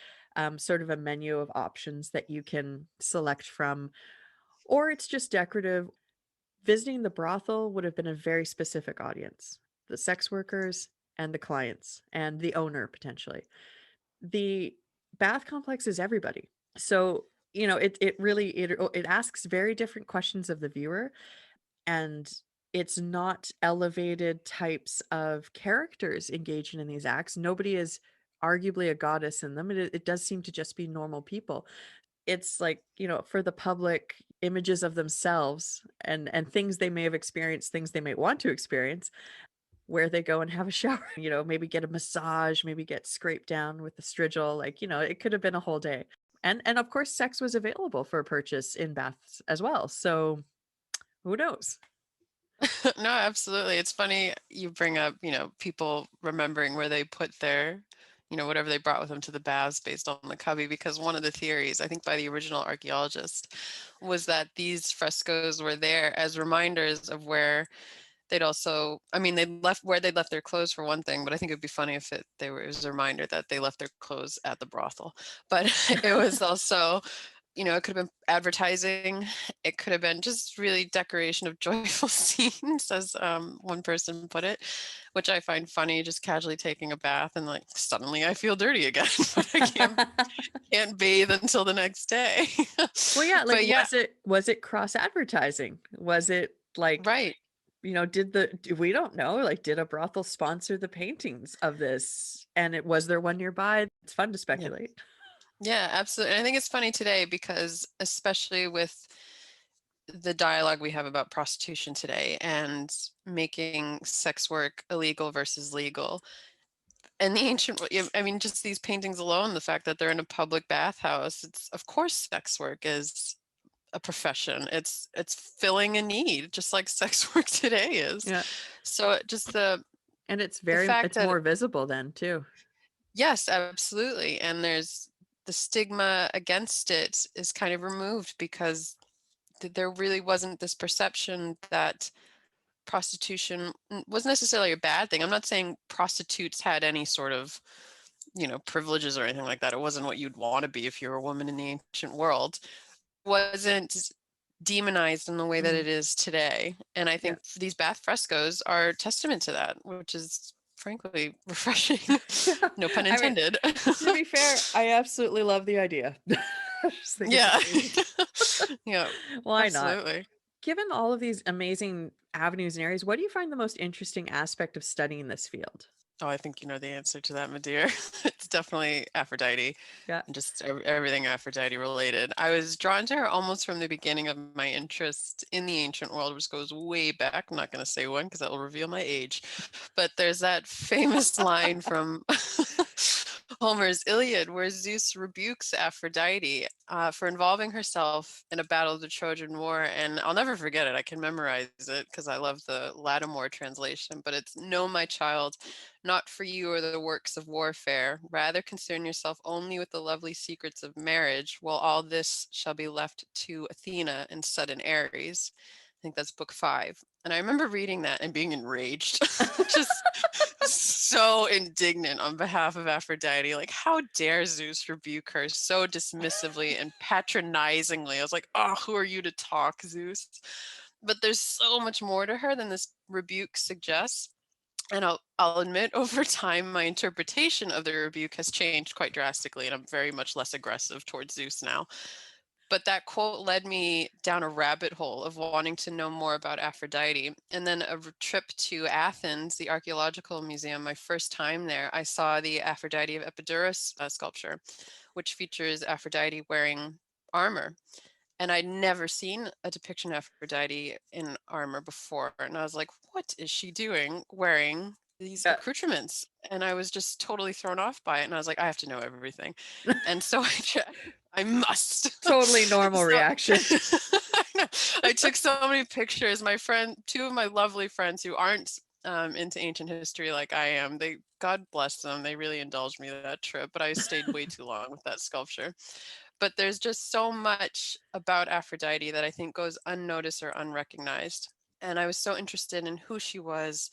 sort of a menu of options that you can select from, or it's just decorative. Visiting the brothel would have been a very specific audience, the sex workers and the clients and the owner potentially. The bath complex is everybody. So, it really it asks very different questions of the viewer, and it's not elevated types of characters engaging in these acts. Nobody is arguably a goddess in them. It does seem to just be normal people. It's like, for the public, images of themselves and things they may have experienced, things they might want to experience, where they go and have a shower, maybe get a massage, maybe get scraped down with the strigil, like, it could have been a whole day. And of course, sex was available for purchase in baths as well. So who knows? No, absolutely. It's funny you bring up, people remembering where they put their, whatever they brought with them to the baths based on the cubby, because one of the theories, I think by the original archaeologist, was that these frescoes were there as reminders of where they'd also, I mean, they left their clothes for one thing, but I think it'd be funny if it was a reminder that they left their clothes at the brothel. But it was also, it could have been advertising. It could have been just really decoration of joyful scenes, as one person put it, which I find funny. Just casually taking a bath and like suddenly I feel dirty again, but I can't bathe until the next day. Well, yeah, like, But yeah, was it cross advertising? Was it like, right. we don't know, like, did a brothel sponsor the paintings of this? And was there one nearby? It's fun to Yeah. speculate. Yeah, absolutely. And I think it's funny today because especially with the dialogue we have about prostitution today and making sex work illegal versus legal. And the I mean, just these paintings alone, the fact that they're in a public bathhouse, it's of course sex work is a profession. It's filling a need, just like sex work today is. Yeah. So just And the fact it's that more visible then too. yes, absolutely. And there's the stigma against it is kind of removed because there really wasn't this perception that prostitution was necessarily a bad thing. I'm not saying prostitutes had any sort of, privileges or anything like that. It wasn't what you'd want to be if you were a woman in the ancient world. It wasn't demonized in the way that Mhm. it is today. And I Yeah. think these bath frescoes are testament to that, which is frankly refreshing. Yeah. No pun I mean, intended. to be fair, I absolutely love the idea. I just think it's Yeah. amazing. Yeah, Why not? absolutely. Given all of these amazing avenues and areas, what do you find the most interesting aspect of studying this field? Oh, I think you know the answer to that, my dear. it's definitely Aphrodite Yeah. and just everything Aphrodite related. I was drawn to her almost from the beginning of my interest in the ancient world, which goes way back. I'm not going to say when because that will reveal my age. But there's that famous line from Homer's Iliad where Zeus rebukes Aphrodite for involving herself in a battle of the Trojan War. And I'll never forget it. I can memorize it because I love the Lattimore translation. But it's, "No, my child, not for you are the works of warfare. Rather concern yourself only with the lovely secrets of marriage, while all this shall be left to Athena and sudden Ares." I think that's book 5. And I remember reading that and being enraged, just so indignant on behalf of Aphrodite. Like, how dare Zeus rebuke her so dismissively and patronizingly? I was like, oh, who are you to talk, Zeus? But there's so much more to her than this rebuke suggests. And I'll admit, over time, my interpretation of the rebuke has changed quite drastically, and I'm very much less aggressive towards Zeus now. But that quote led me down a rabbit hole of wanting to know more about Aphrodite. And then a trip to Athens, the archaeological museum, my first time there, I saw the Aphrodite of Epidaurus sculpture, which features Aphrodite wearing armor. And I'd never seen a depiction of Aphrodite in armor before. And I was like, what is she doing wearing these Yeah. accoutrements? And I was just totally thrown off by it. And I was like, I have to know everything. And so I must. Totally normal So reaction. I know. I took so many pictures. My friend, two of my lovely friends who aren't into ancient history like I am, God bless them, they really indulged me that trip, but I stayed way too long with that sculpture. But there's just so much about Aphrodite that I think goes unnoticed or unrecognized. And I was so interested in who she was,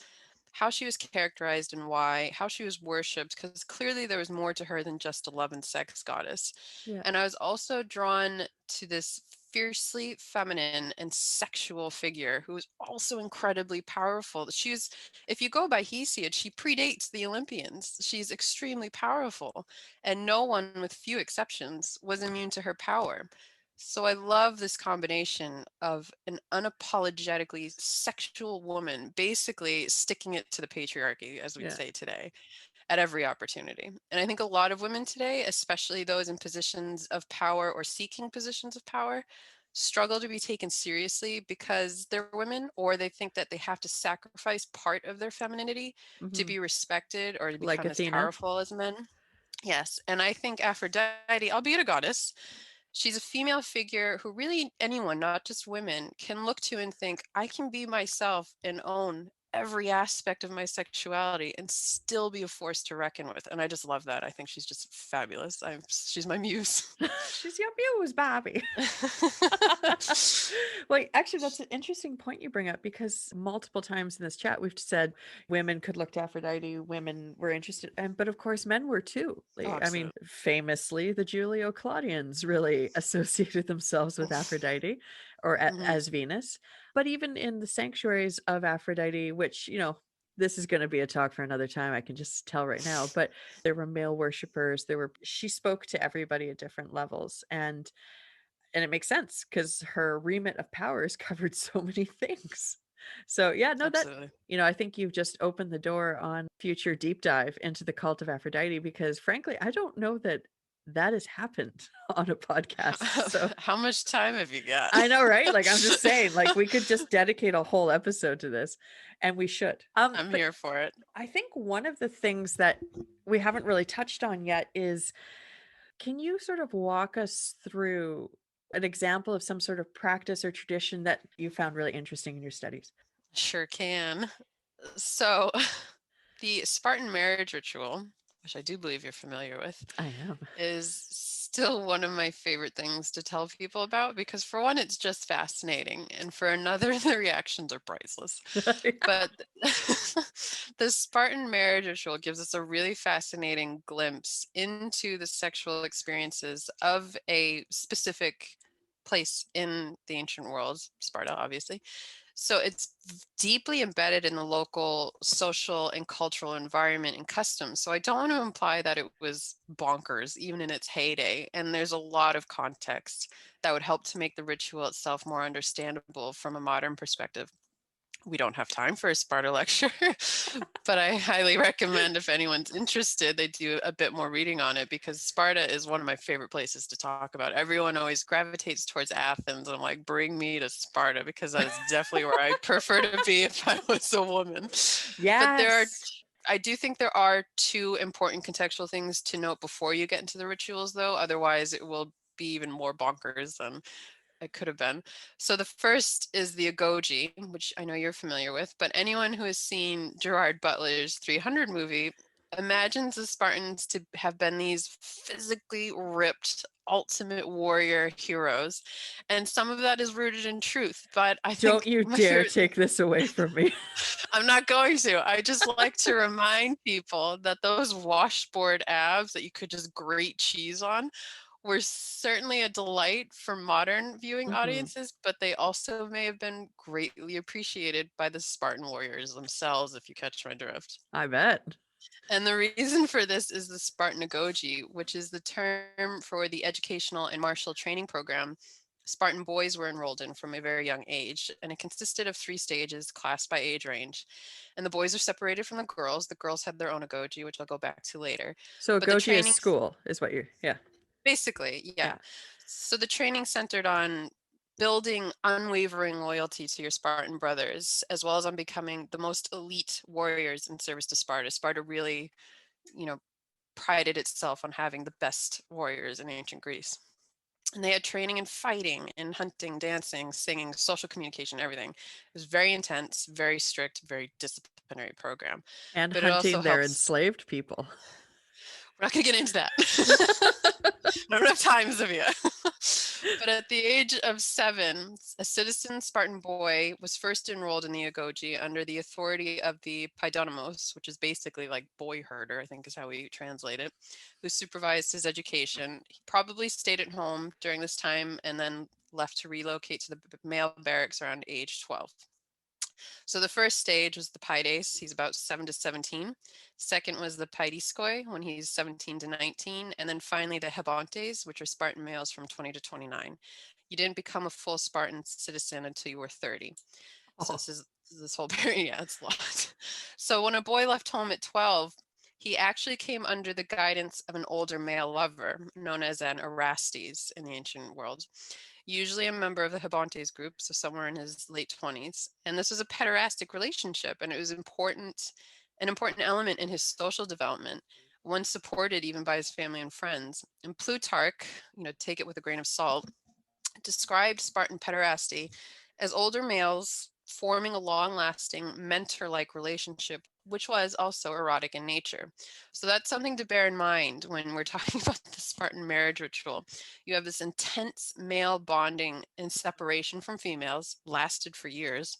how she was characterized and why, how she was worshipped, because clearly there was more to her than just a love and sex goddess. Yeah. And I was also drawn to this fiercely feminine and sexual figure who was also incredibly powerful. She's, if you go by Hesiod, she predates the Olympians. She's extremely powerful, and no one, with few exceptions, was immune to her power. So I love this combination of an unapologetically sexual woman, basically sticking it to the patriarchy, as we'd Yeah. say today, at every opportunity. And I think a lot of women today, especially those in positions of power or seeking positions of power, struggle to be taken seriously because they're women, or they think that they have to sacrifice part of their femininity to Hmm. be respected or to Like become as Athena. powerful as men. Yes. And I think Aphrodite, albeit a goddess, she's a female figure who really anyone, not just women, can look to and think, I can be myself and own every aspect of my sexuality and still be a force to reckon with. And I just love that. I think she's just fabulous. She's my muse. She's your muse, Bobby. Well, actually, that's an interesting point you bring up because multiple times in this chat we've said women could look to Aphrodite, women were interested, and but of course men were too. Oh, Like, I mean, absolutely. famously, the Julio Claudians really associated themselves with Aphrodite or Hmm. as Venus. But even in the sanctuaries of Aphrodite, which this is going to be a talk for another time. I can just tell right now. But there were male worshipers. She spoke to everybody at different levels, and it makes sense because her remit of powers covered so many things. So yeah, no, that Absolutely. I think you've just opened the door on future deep dive into the cult of Aphrodite because frankly, I don't know that that has happened on a podcast. So How much time have you got? I know, right? Like I'm just saying, like we could just dedicate a whole episode to this, and we should. I'm But here for it. I think one of the things that we haven't really touched on yet is, can you sort of walk us through an example of some sort of practice or tradition that you found really interesting in your studies? Sure can. So, the Spartan marriage ritual, which I do believe you're familiar with, I am. is still one of my favorite things to tell people about because, for one, it's just fascinating, and for another, the reactions are priceless. But the Spartan marriage ritual gives us a really fascinating glimpse into the sexual experiences of a specific place in the ancient world, Sparta, obviously. So it's deeply embedded in the local social and cultural environment and customs. So I don't want to imply that it was bonkers, even in its heyday. And there's a lot of context that would help to make the ritual itself more understandable from a modern perspective. We don't have time for a Sparta lecture, but I highly recommend if anyone's interested, they do a bit more reading on it because Sparta is one of my favorite places to talk about. Everyone always gravitates towards Athens. I'm like, bring me to Sparta because that is definitely where I'd prefer to be if I was a woman. But Yes. I do think there are two important contextual things to note before you get into the rituals, though. Otherwise, it will be even more bonkers than it could have been. So the first is the agoge, which I know you're familiar with, but anyone who has seen Gerard Butler's 300 movie imagines the Spartans to have been these physically ripped ultimate warrior heroes. And some of that is rooted in truth, but I Don't think you my dare favorite, take this away from me. I'm not going to. I just like to remind people that those washboard abs that you could just grate cheese on were certainly a delight for modern viewing Hmm. audiences, but they also may have been greatly appreciated by the Spartan warriors themselves, if you catch my drift. I bet. And the reason for this is the Spartanagogy, which is the term for the educational and martial training program Spartan boys were enrolled in from a very young age. And it consisted of 3 stages, classed by age range. And the boys are separated from the girls. The girls had their own agogy, which I'll go back to later. So But the Goji is training, school, is what you're, yeah, basically, yeah. yeah. So the training centered on building unwavering loyalty to your Spartan brothers, as well as on becoming the most elite warriors in service to Sparta. Sparta really, you know, prided itself on having the best warriors in ancient Greece. And they had training in fighting, in hunting, dancing, singing, social communication, everything. It was very intense, very strict, very disciplinary program. And But it also hunting their helps. enslaved people. We're not going to get into that. I don't have time, Zofia. But at the age of 7, a citizen Spartan boy was first enrolled in the agoge under the authority of the Paidonomos, which is basically like boy herder, I think is how we translate it, who supervised his education. He probably stayed at home during this time and then left to relocate to the male barracks around age 12. So the first stage was the Paides. He's about 7 to 17. Second was the Paidiskoi when he's 17 to 19. And then finally the Hebontes, which are Spartan males from 20 to 29. You didn't become a full Spartan citizen until you were 30. So Oh, this whole period, yeah, it's a lot. So when a boy left home at 12, he actually came under the guidance of an older male lover known as an Erastes in the ancient world, usually a member of the Hebontes group, so somewhere in his late 20s. And this was a pederastic relationship, and it was an important element in his social development, one supported even by his family and friends. And Plutarch, take it with a grain of salt, described Spartan pederasty as older males forming a long lasting mentor like relationship, which was also erotic in nature. So that's something to bear in mind when we're talking about the Spartan marriage ritual. You have this intense male bonding and separation from females, lasted for years.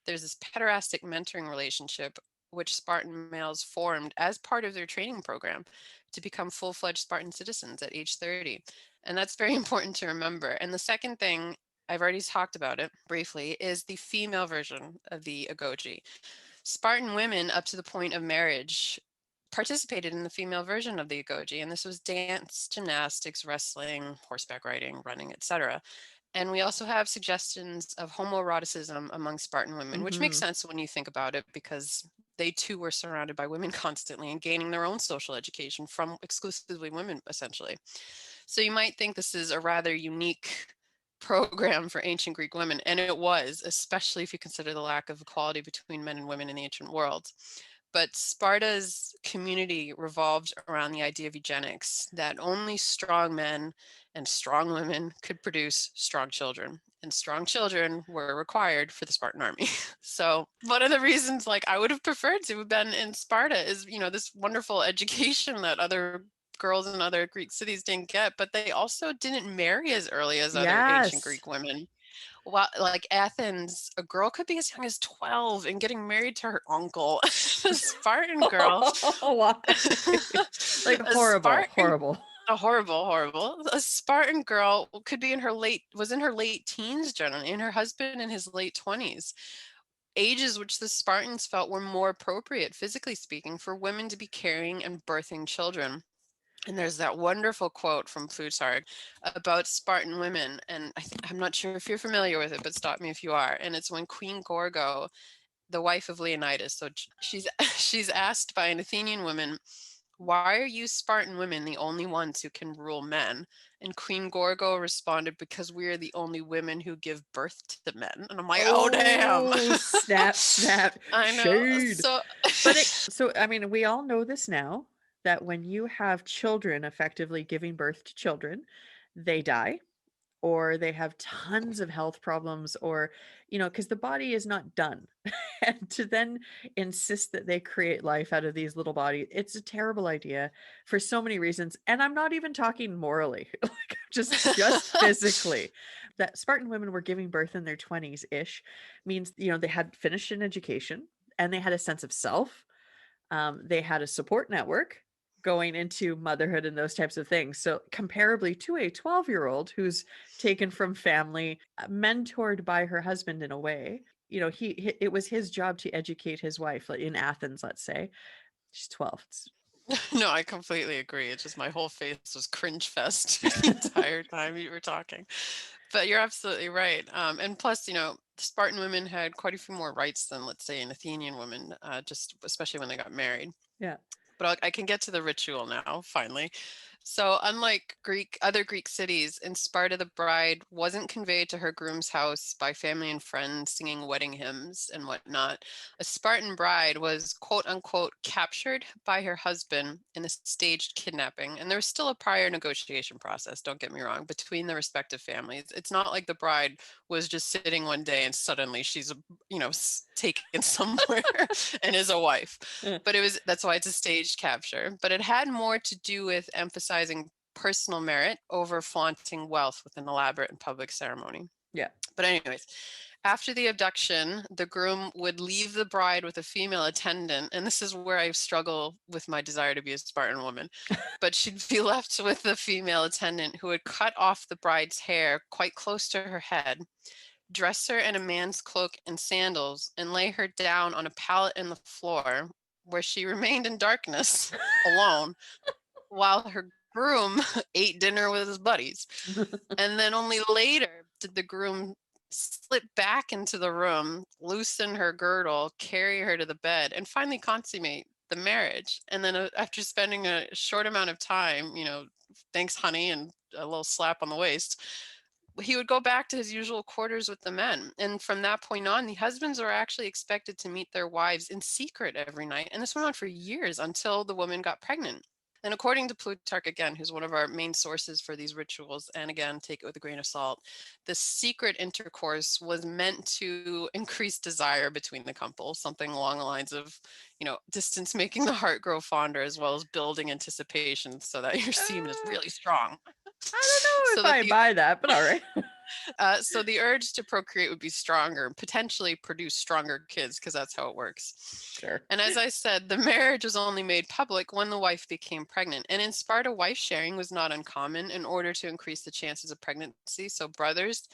There's this pederastic mentoring relationship, which Spartan males formed as part of their training program to become full fledged Spartan citizens at age 30. And that's very important to remember. And the second thing, I've already talked about it briefly, is the female version of the agoge. Spartan women, up to the point of marriage, participated in the female version of the agoge, and this was dance, gymnastics, wrestling, horseback riding, running, etc. And we also have suggestions of homoeroticism among Spartan women, which makes mm-hmm. sense when you think about it because they too were surrounded by women constantly and gaining their own social education from exclusively women, essentially. So you might think this is a rather unique program for ancient Greek women, and it was, especially if you consider the lack of equality between men and women in the ancient world. But Sparta's community revolved around the idea of eugenics, that only strong men and strong women could produce strong children. And strong children were required for the Spartan army. So one of the reasons like I would have preferred to have been in Sparta is, this wonderful education that other girls in other Greek cities didn't get, but they also didn't marry as early as other ancient Yes. Greek women. Well, like Athens, a girl could be as young as 12 and getting married to her uncle. A Spartan girl, Why? Like a horrible, Spartan, horrible. a horrible, horrible. A Spartan girl could be was in her late teens generally, and her husband in his late 20s. Ages which the Spartans felt were more appropriate, physically speaking, for women to be carrying and birthing children. And there's that wonderful quote from Plutarch about Spartan women. And I'm not sure if you're familiar with it, but stop me if you are. And it's when Queen Gorgo the wife of Leonidas. So she's she's asked by an Athenian woman, "Why are you Spartan women the only ones who can rule men?" And Queen Gorgo responded, "Because we are the only women who give birth to men." And I'm like, "Oh damn." Oh, snap, snap, I know. shade. So So I mean, we all know this now that when you have children effectively giving birth to children, they die or they have tons of health problems or because the body is not done. And to then insist that they create life out of these little bodies, it's a terrible idea for so many reasons, and I'm not even talking morally, like just physically. That Spartan women were giving birth in their 20s ish means they had finished an education and they had a sense of self. They had a support network going into motherhood and those types of things. So, comparably to a 12-year-old who's taken from family, mentored by her husband in a way, it was his job to educate his wife, like in Athens, let's say. She's 12. no, I completely agree. It's just my whole face was cringe fest the entire time you were talking. But you're absolutely right. And plus, Spartan women had quite a few more rights than, let's say, an Athenian woman, just especially when they got married. Yeah. But I can get to the ritual now, finally. So, unlike other Greek cities, in Sparta, the bride wasn't conveyed to her groom's house by family and friends singing wedding hymns and whatnot. A Spartan bride was quote unquote captured by her husband in a staged kidnapping. And there was still a prior negotiation process, don't get me wrong, between the respective families. It's not like the bride was just sitting one day and suddenly she's, taken somewhere and is a wife. But that's why it's a staged capture. But it had more to do with emphasizing personal merit over flaunting wealth with an elaborate and public ceremony. Yeah. But anyways, after the abduction, the groom would leave the bride with a female attendant, and this is where I struggle with my desire to be a Spartan woman. But she'd be left with the female attendant who would cut off the bride's hair quite close to her head, dress her in a man's cloak and sandals, and lay her down on a pallet in the floor where she remained in darkness alone while her groom ate dinner with his buddies. And then only later did the groom slip back into the room, loosen her girdle, carry her to the bed, and finally consummate the marriage. And then after spending a short amount of time, thanks, honey, and a little slap on the waist, he would go back to his usual quarters with the men. And from that point on, the husbands were actually expected to meet their wives in secret every night. And this went on for years until the woman got pregnant. And according to Plutarch, again, who's one of our main sources for these rituals, and again, take it with a grain of salt, the secret intercourse was meant to increase desire between the couple, something along the lines of, distance making the heart grow fonder, as well as building anticipation so that your semen is really strong. I don't know So if that I the buy that, but all right. so the urge to procreate would be stronger and potentially produce stronger kids because that's how it works. Sure. And as I said, the marriage was only made public when the wife became pregnant. And in Sparta, wife sharing was not uncommon in order to increase the chances of pregnancy. So brothers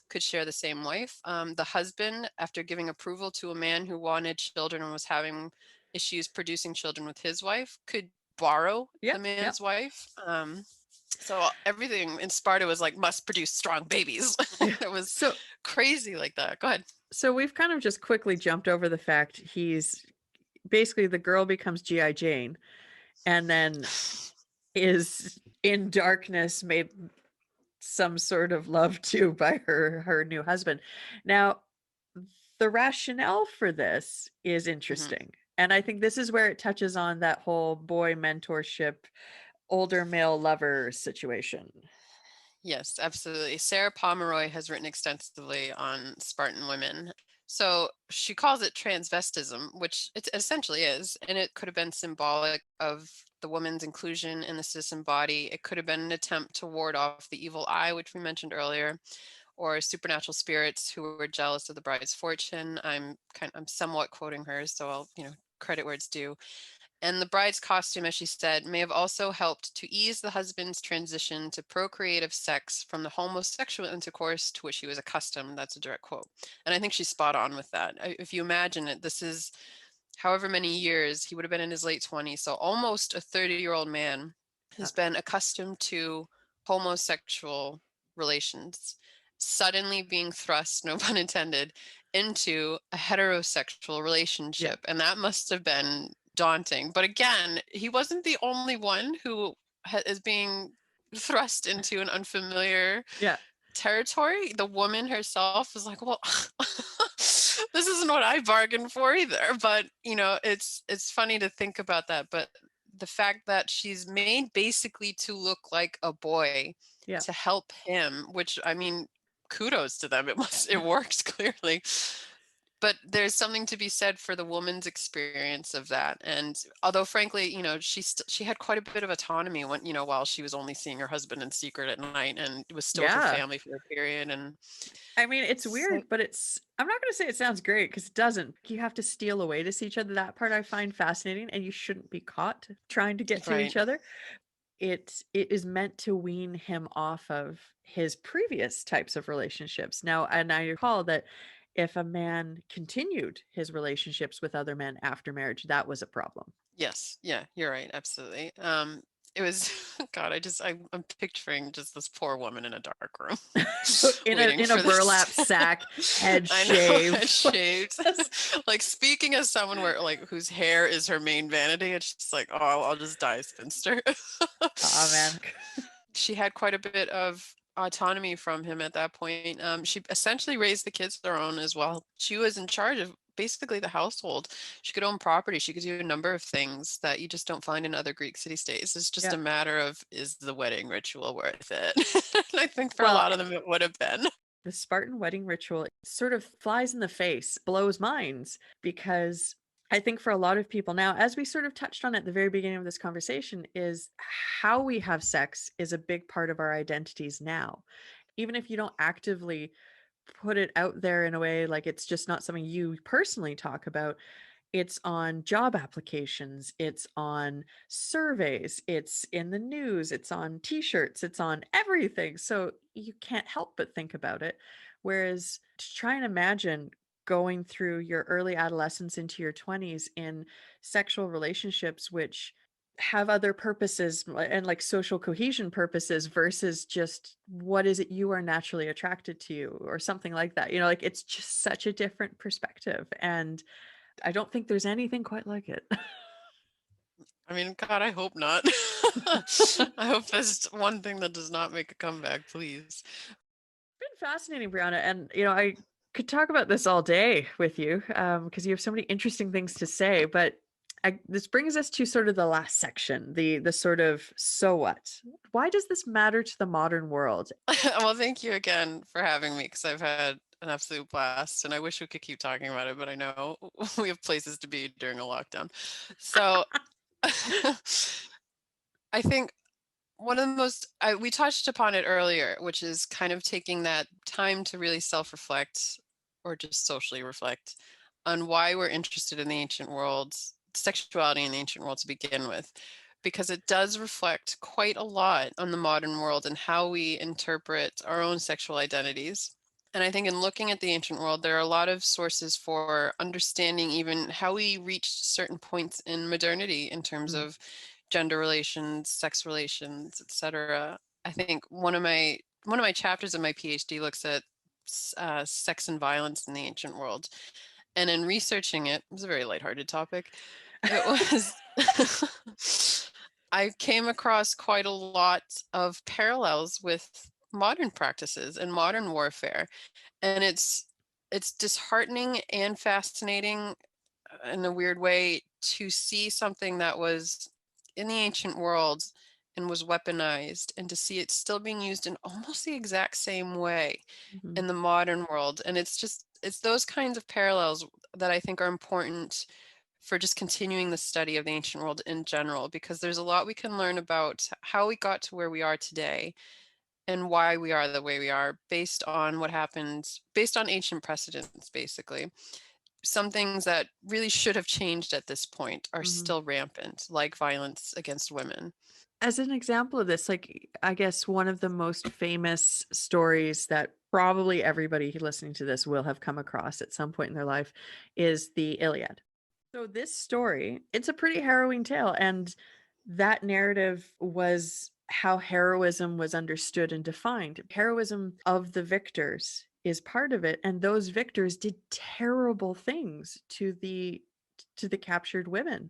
could share the same wife. The husband, after giving approval to a man who wanted children and was having issues producing children with his wife, could borrow the Yep. Yep. man's wife. So everything in Sparta was like must produce strong babies. Yeah. It was So crazy like that. Go ahead. so we've kind of just quickly jumped over the fact he's basically the girl becomes GI Jane and then is in darkness made some sort of love to by her new husband. Now, the rationale for this is Mhm. interesting. And I think this is where it touches on that whole boy mentorship, older male lover situation. Yes, absolutely. Sarah Pomeroy has written extensively on Spartan women. So she calls it transvestism, which it essentially is. And it could have been symbolic of the woman's inclusion in the citizen body. It could have been an attempt to ward off the evil eye, which we mentioned earlier, or supernatural spirits who were jealous of the bride's fortune. I'm somewhat quoting her, so I'll, credit where it's due. And the bride's costume, as she said, may have also helped to ease the husband's transition to procreative sex from the homosexual intercourse to which he was accustomed. That's a direct quote. And I think she's spot on with that. If you imagine it, this is however many years, he would have been in his late 20s. So almost a 30-year-old man Uh, has been accustomed to homosexual relations, suddenly being thrust, no pun intended, into a heterosexual Yeah. relationship. And that must have been daunting. But again, he wasn't the only one who is being thrust into an unfamiliar Yeah. territory. The woman herself was like, well, this isn't what I bargained for either. But it's funny to think about that. But the fact that she's made basically to look like a boy Yeah. to help him, which, I mean, kudos to them. It works clearly. But there's something to be said for the woman's experience of that. And although frankly, she had quite a bit of autonomy when, while she was only seeing her husband in secret at night and was still with her Yeah. family for a period. And I mean, it's so, weird, but I'm not going to say it sounds great because it doesn't. You have to steal away to see each other. That part I find fascinating, and you shouldn't be caught trying to get to right. each other. It is meant to wean him off of his previous types of relationships. Now, and I recall that if a man continued his relationships with other men after marriage, that was a problem. Yes. Yeah, you're right. Absolutely. It was, God, I'm picturing just this poor woman in a dark room in a waiting in a for this. burlap sack, head I know, head shaved. shaved. Just, Like, speaking as someone where like whose hair is her main vanity, it's just like, oh, I'll just die a spinster. oh man. She had quite a bit of autonomy from him at that point. She essentially raised the kids their own as well. She was in charge of basically the household. She could own property. She could do a number of things that you just don't find in other Greek city states. It's just Yeah. a matter of, is the wedding ritual worth it? And I think for a Well, lot of them it would have been. the Spartan wedding ritual sort of flies in the face, blows minds, because I think for a lot of people now, as we sort of touched on at the very beginning of this conversation, is how we have sex is a big part of our identities now. Even if you don't actively put it out there in a way like it's just not something you personally talk about, it's on job applications, it's on surveys, it's in the news, it's on t-shirts, it's on everything. So you can't help but think about it. Whereas to try and imagine going through your early adolescence into your 20s in sexual relationships which have other purposes and like social cohesion purposes versus just what is it you are naturally attracted to or something like that. Like it's just such a different perspective. And I don't think there's anything quite like it. I mean, God, I hope not. I hope that's one thing that does not make a comeback, please. Been fascinating, Brianna, and I could talk about this all day with you because you have so many interesting things to say. But this brings us to sort of the last section, the sort of so what? Why does this matter to the modern world? Well, thank you again for having me because I've had an absolute blast and I wish we could keep talking about it, but I know we have places to be during a lockdown. So I think one of the we touched upon it earlier, which is kind of taking that time to really self reflect or just socially reflect on why we're interested in the ancient world, sexuality in the ancient world to begin with, because it does reflect quite a lot on the modern world and how we interpret our own sexual identities. And I think in looking at the ancient world, there are a lot of sources for understanding even how we reached certain points in modernity in terms Mm, of gender relations, sex relations, etc. I think one of my chapters of my PhD looks at sex and violence in the ancient world, and in researching it, it was a very lighthearted topic. It was I came across quite a lot of parallels with modern practices and modern warfare, and it's disheartening and fascinating in a weird way to see something that was in the ancient world and was weaponized and to see it still being used in almost the exact same way mhm, in the modern world. And it's those kinds of parallels that I think are important for just continuing the study of the ancient world in general, because there's a lot we can learn about how we got to where we are today and why we are the way we are based on what happened, based on ancient precedents, basically. Some things that really should have changed at this point are mhm. still rampant, like violence against women. As an example of this, like I guess one of the most famous stories that probably everybody listening to this will have come across at some point in their life is the Iliad. So this story, it's a pretty harrowing tale, and that narrative was how heroism was understood and defined. Heroism of the victors is part of it, and those victors did terrible things to the captured women.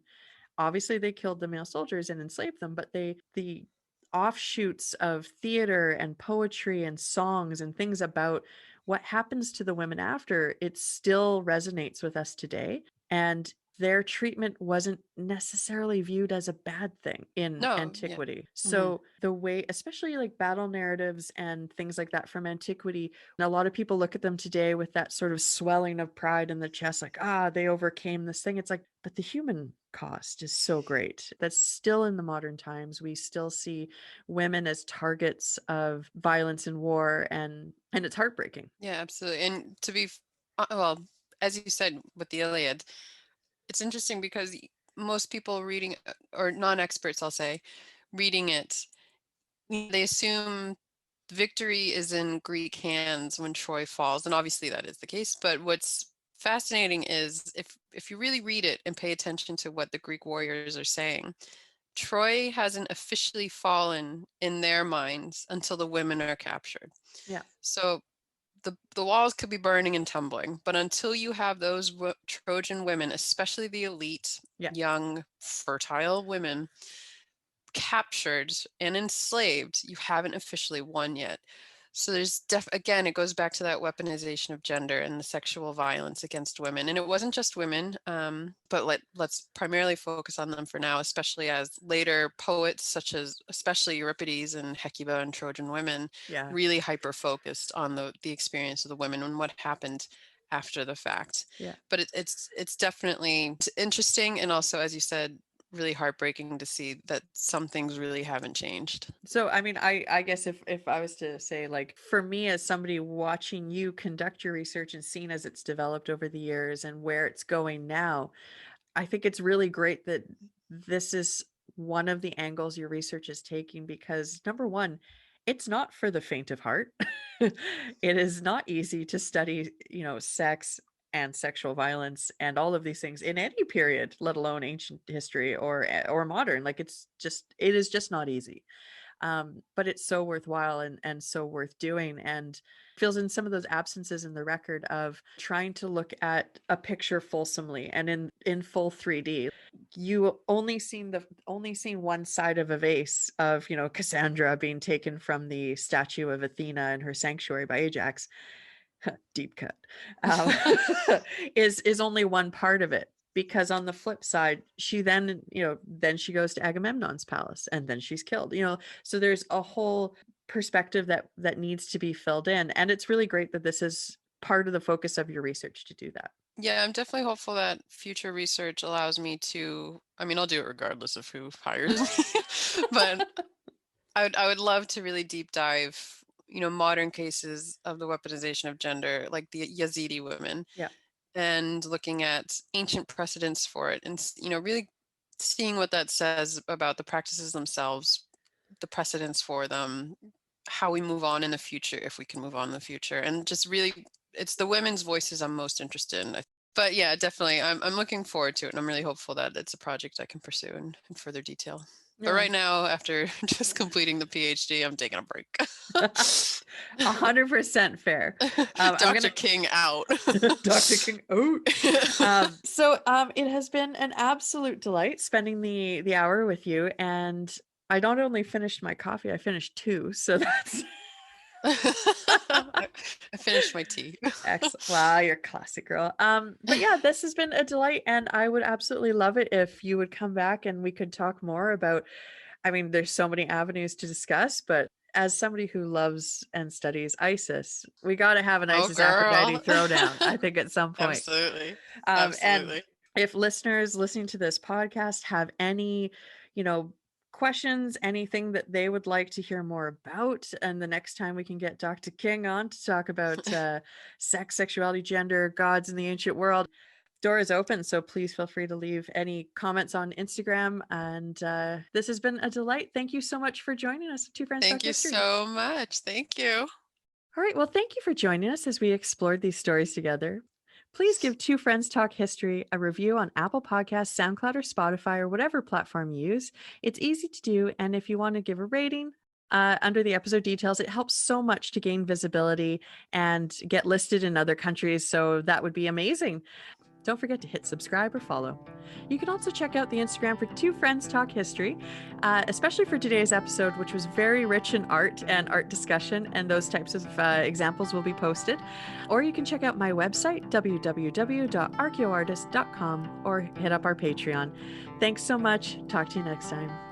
Obviously they killed the male soldiers and enslaved them, but the offshoots of theater and poetry and songs and things about what happens to the women after, it still resonates with us today. And their treatment wasn't necessarily viewed as a bad thing in No, yeah. antiquity. Hmm. So the way, especially like battle narratives and things like that from antiquity, and a lot of people look at them today with that sort of swelling of pride in the chest, like, ah, they overcame this thing. It's like, but the human cost is so great. That's still in the modern times. We still see women as targets of violence and war, and it's heartbreaking. Yeah, absolutely. And to be, well, as you said with the Iliad, it's interesting because most people reading, or non-experts, I'll say, reading it, they assume victory is in Greek hands when Troy falls, and obviously that is the case. But what's fascinating is if you really read it and pay attention to what the Greek warriors are saying, Troy hasn't officially fallen in their minds until the women are captured. Yeah. So the walls could be burning and tumbling, but until you have those Trojan women, especially the elite, Yeah. young, fertile women, captured and enslaved, you haven't officially won yet. So there's again, it goes back to that weaponization of gender and the sexual violence against women. And it wasn't just women, but let's primarily focus on them for now, especially as later poets such as especially Euripides and Hecuba and Trojan women Yeah. really hyper focused on the experience of the women and what happened after the fact. Yeah. But it's definitely interesting, and also, as you said, really heartbreaking to see that some things really haven't changed. So I mean, I guess if I was to say, like, for me as somebody watching you conduct your research and seeing as it's developed over the years and where it's going now, I think it's really great that this is one of the angles your research is taking, because number one, it's not for the faint of heart. It is not easy to study, sex and sexual violence and all of these things in any period, let alone ancient history or modern. Like, it is just not easy. But it's so worthwhile and so worth doing, and fills in some of those absences in the record of trying to look at a picture fulsomely and in full 3D. You only seen one side of a vase of, Cassandra being taken from the statue of Athena in her sanctuary by Ajax. Deep cut. um, is only one part of it, because on the flip side, she then she goes to Agamemnon's palace and then she's killed, so there's a whole perspective that needs to be filled in, and it's really great that this is part of the focus of your research to do that. Yeah, I'm definitely hopeful that future research allows me to, I mean, I'll do it regardless of who hires me, but I would love to really deep dive, modern cases of the weaponization of gender, like the Yazidi women, Yeah. and looking at ancient precedents for it, and really seeing what that says about the practices themselves, the precedents for them, how we move on in the future, if we can move on in the future, and just really, it's the women's voices I'm most interested in. But yeah, definitely, I'm looking forward to it, and I'm really hopeful that it's a project I can pursue in further detail. But Yeah. right now, after just completing the PhD, I'm taking a break. 100% fair. I'm Dr. gonna King out. Dr. King out. It has been an absolute delight spending the hour with you, and I not only finished my coffee, I finished two, so that's I finished my tea. excellent. Wow, you're a classic girl. But yeah, this has been a delight, and I would absolutely love it if you would come back and we could talk more about, I mean, there's so many avenues to discuss, but as somebody who loves and studies ISIS, we got to have an Oh, ISIS Aphrodite girl. throwdown, I think, at some point. Absolutely. And Absolutely. if listeners listening to this podcast have any, you know, questions, anything that they would like to hear more about, and the next time we can get Dr. King on to talk about sex, sexuality, gender, gods in the ancient world, door is open. So please feel free to leave any comments on Instagram. And this has been a delight. Thank you so much for joining us, Two Friends Talk Thank you History. so much. Thank you. All right. Well, thank you for joining us as we explored these stories together. Please give Two Friends Talk History a review on Apple Podcasts, SoundCloud, or Spotify, or whatever platform you use. It's easy to do. And if you want to give a rating, under the episode details. It helps so much to gain visibility and get listed in other countries. So that would be amazing. Don't forget to hit subscribe or follow. You can also check out the Instagram for Two Friends Talk History, especially for today's episode, which was very rich in art and art discussion, and those types of examples will be posted. Or you can check out my website, www.archeoartist.com, or hit up our Patreon. Thanks so much. Talk to you next time.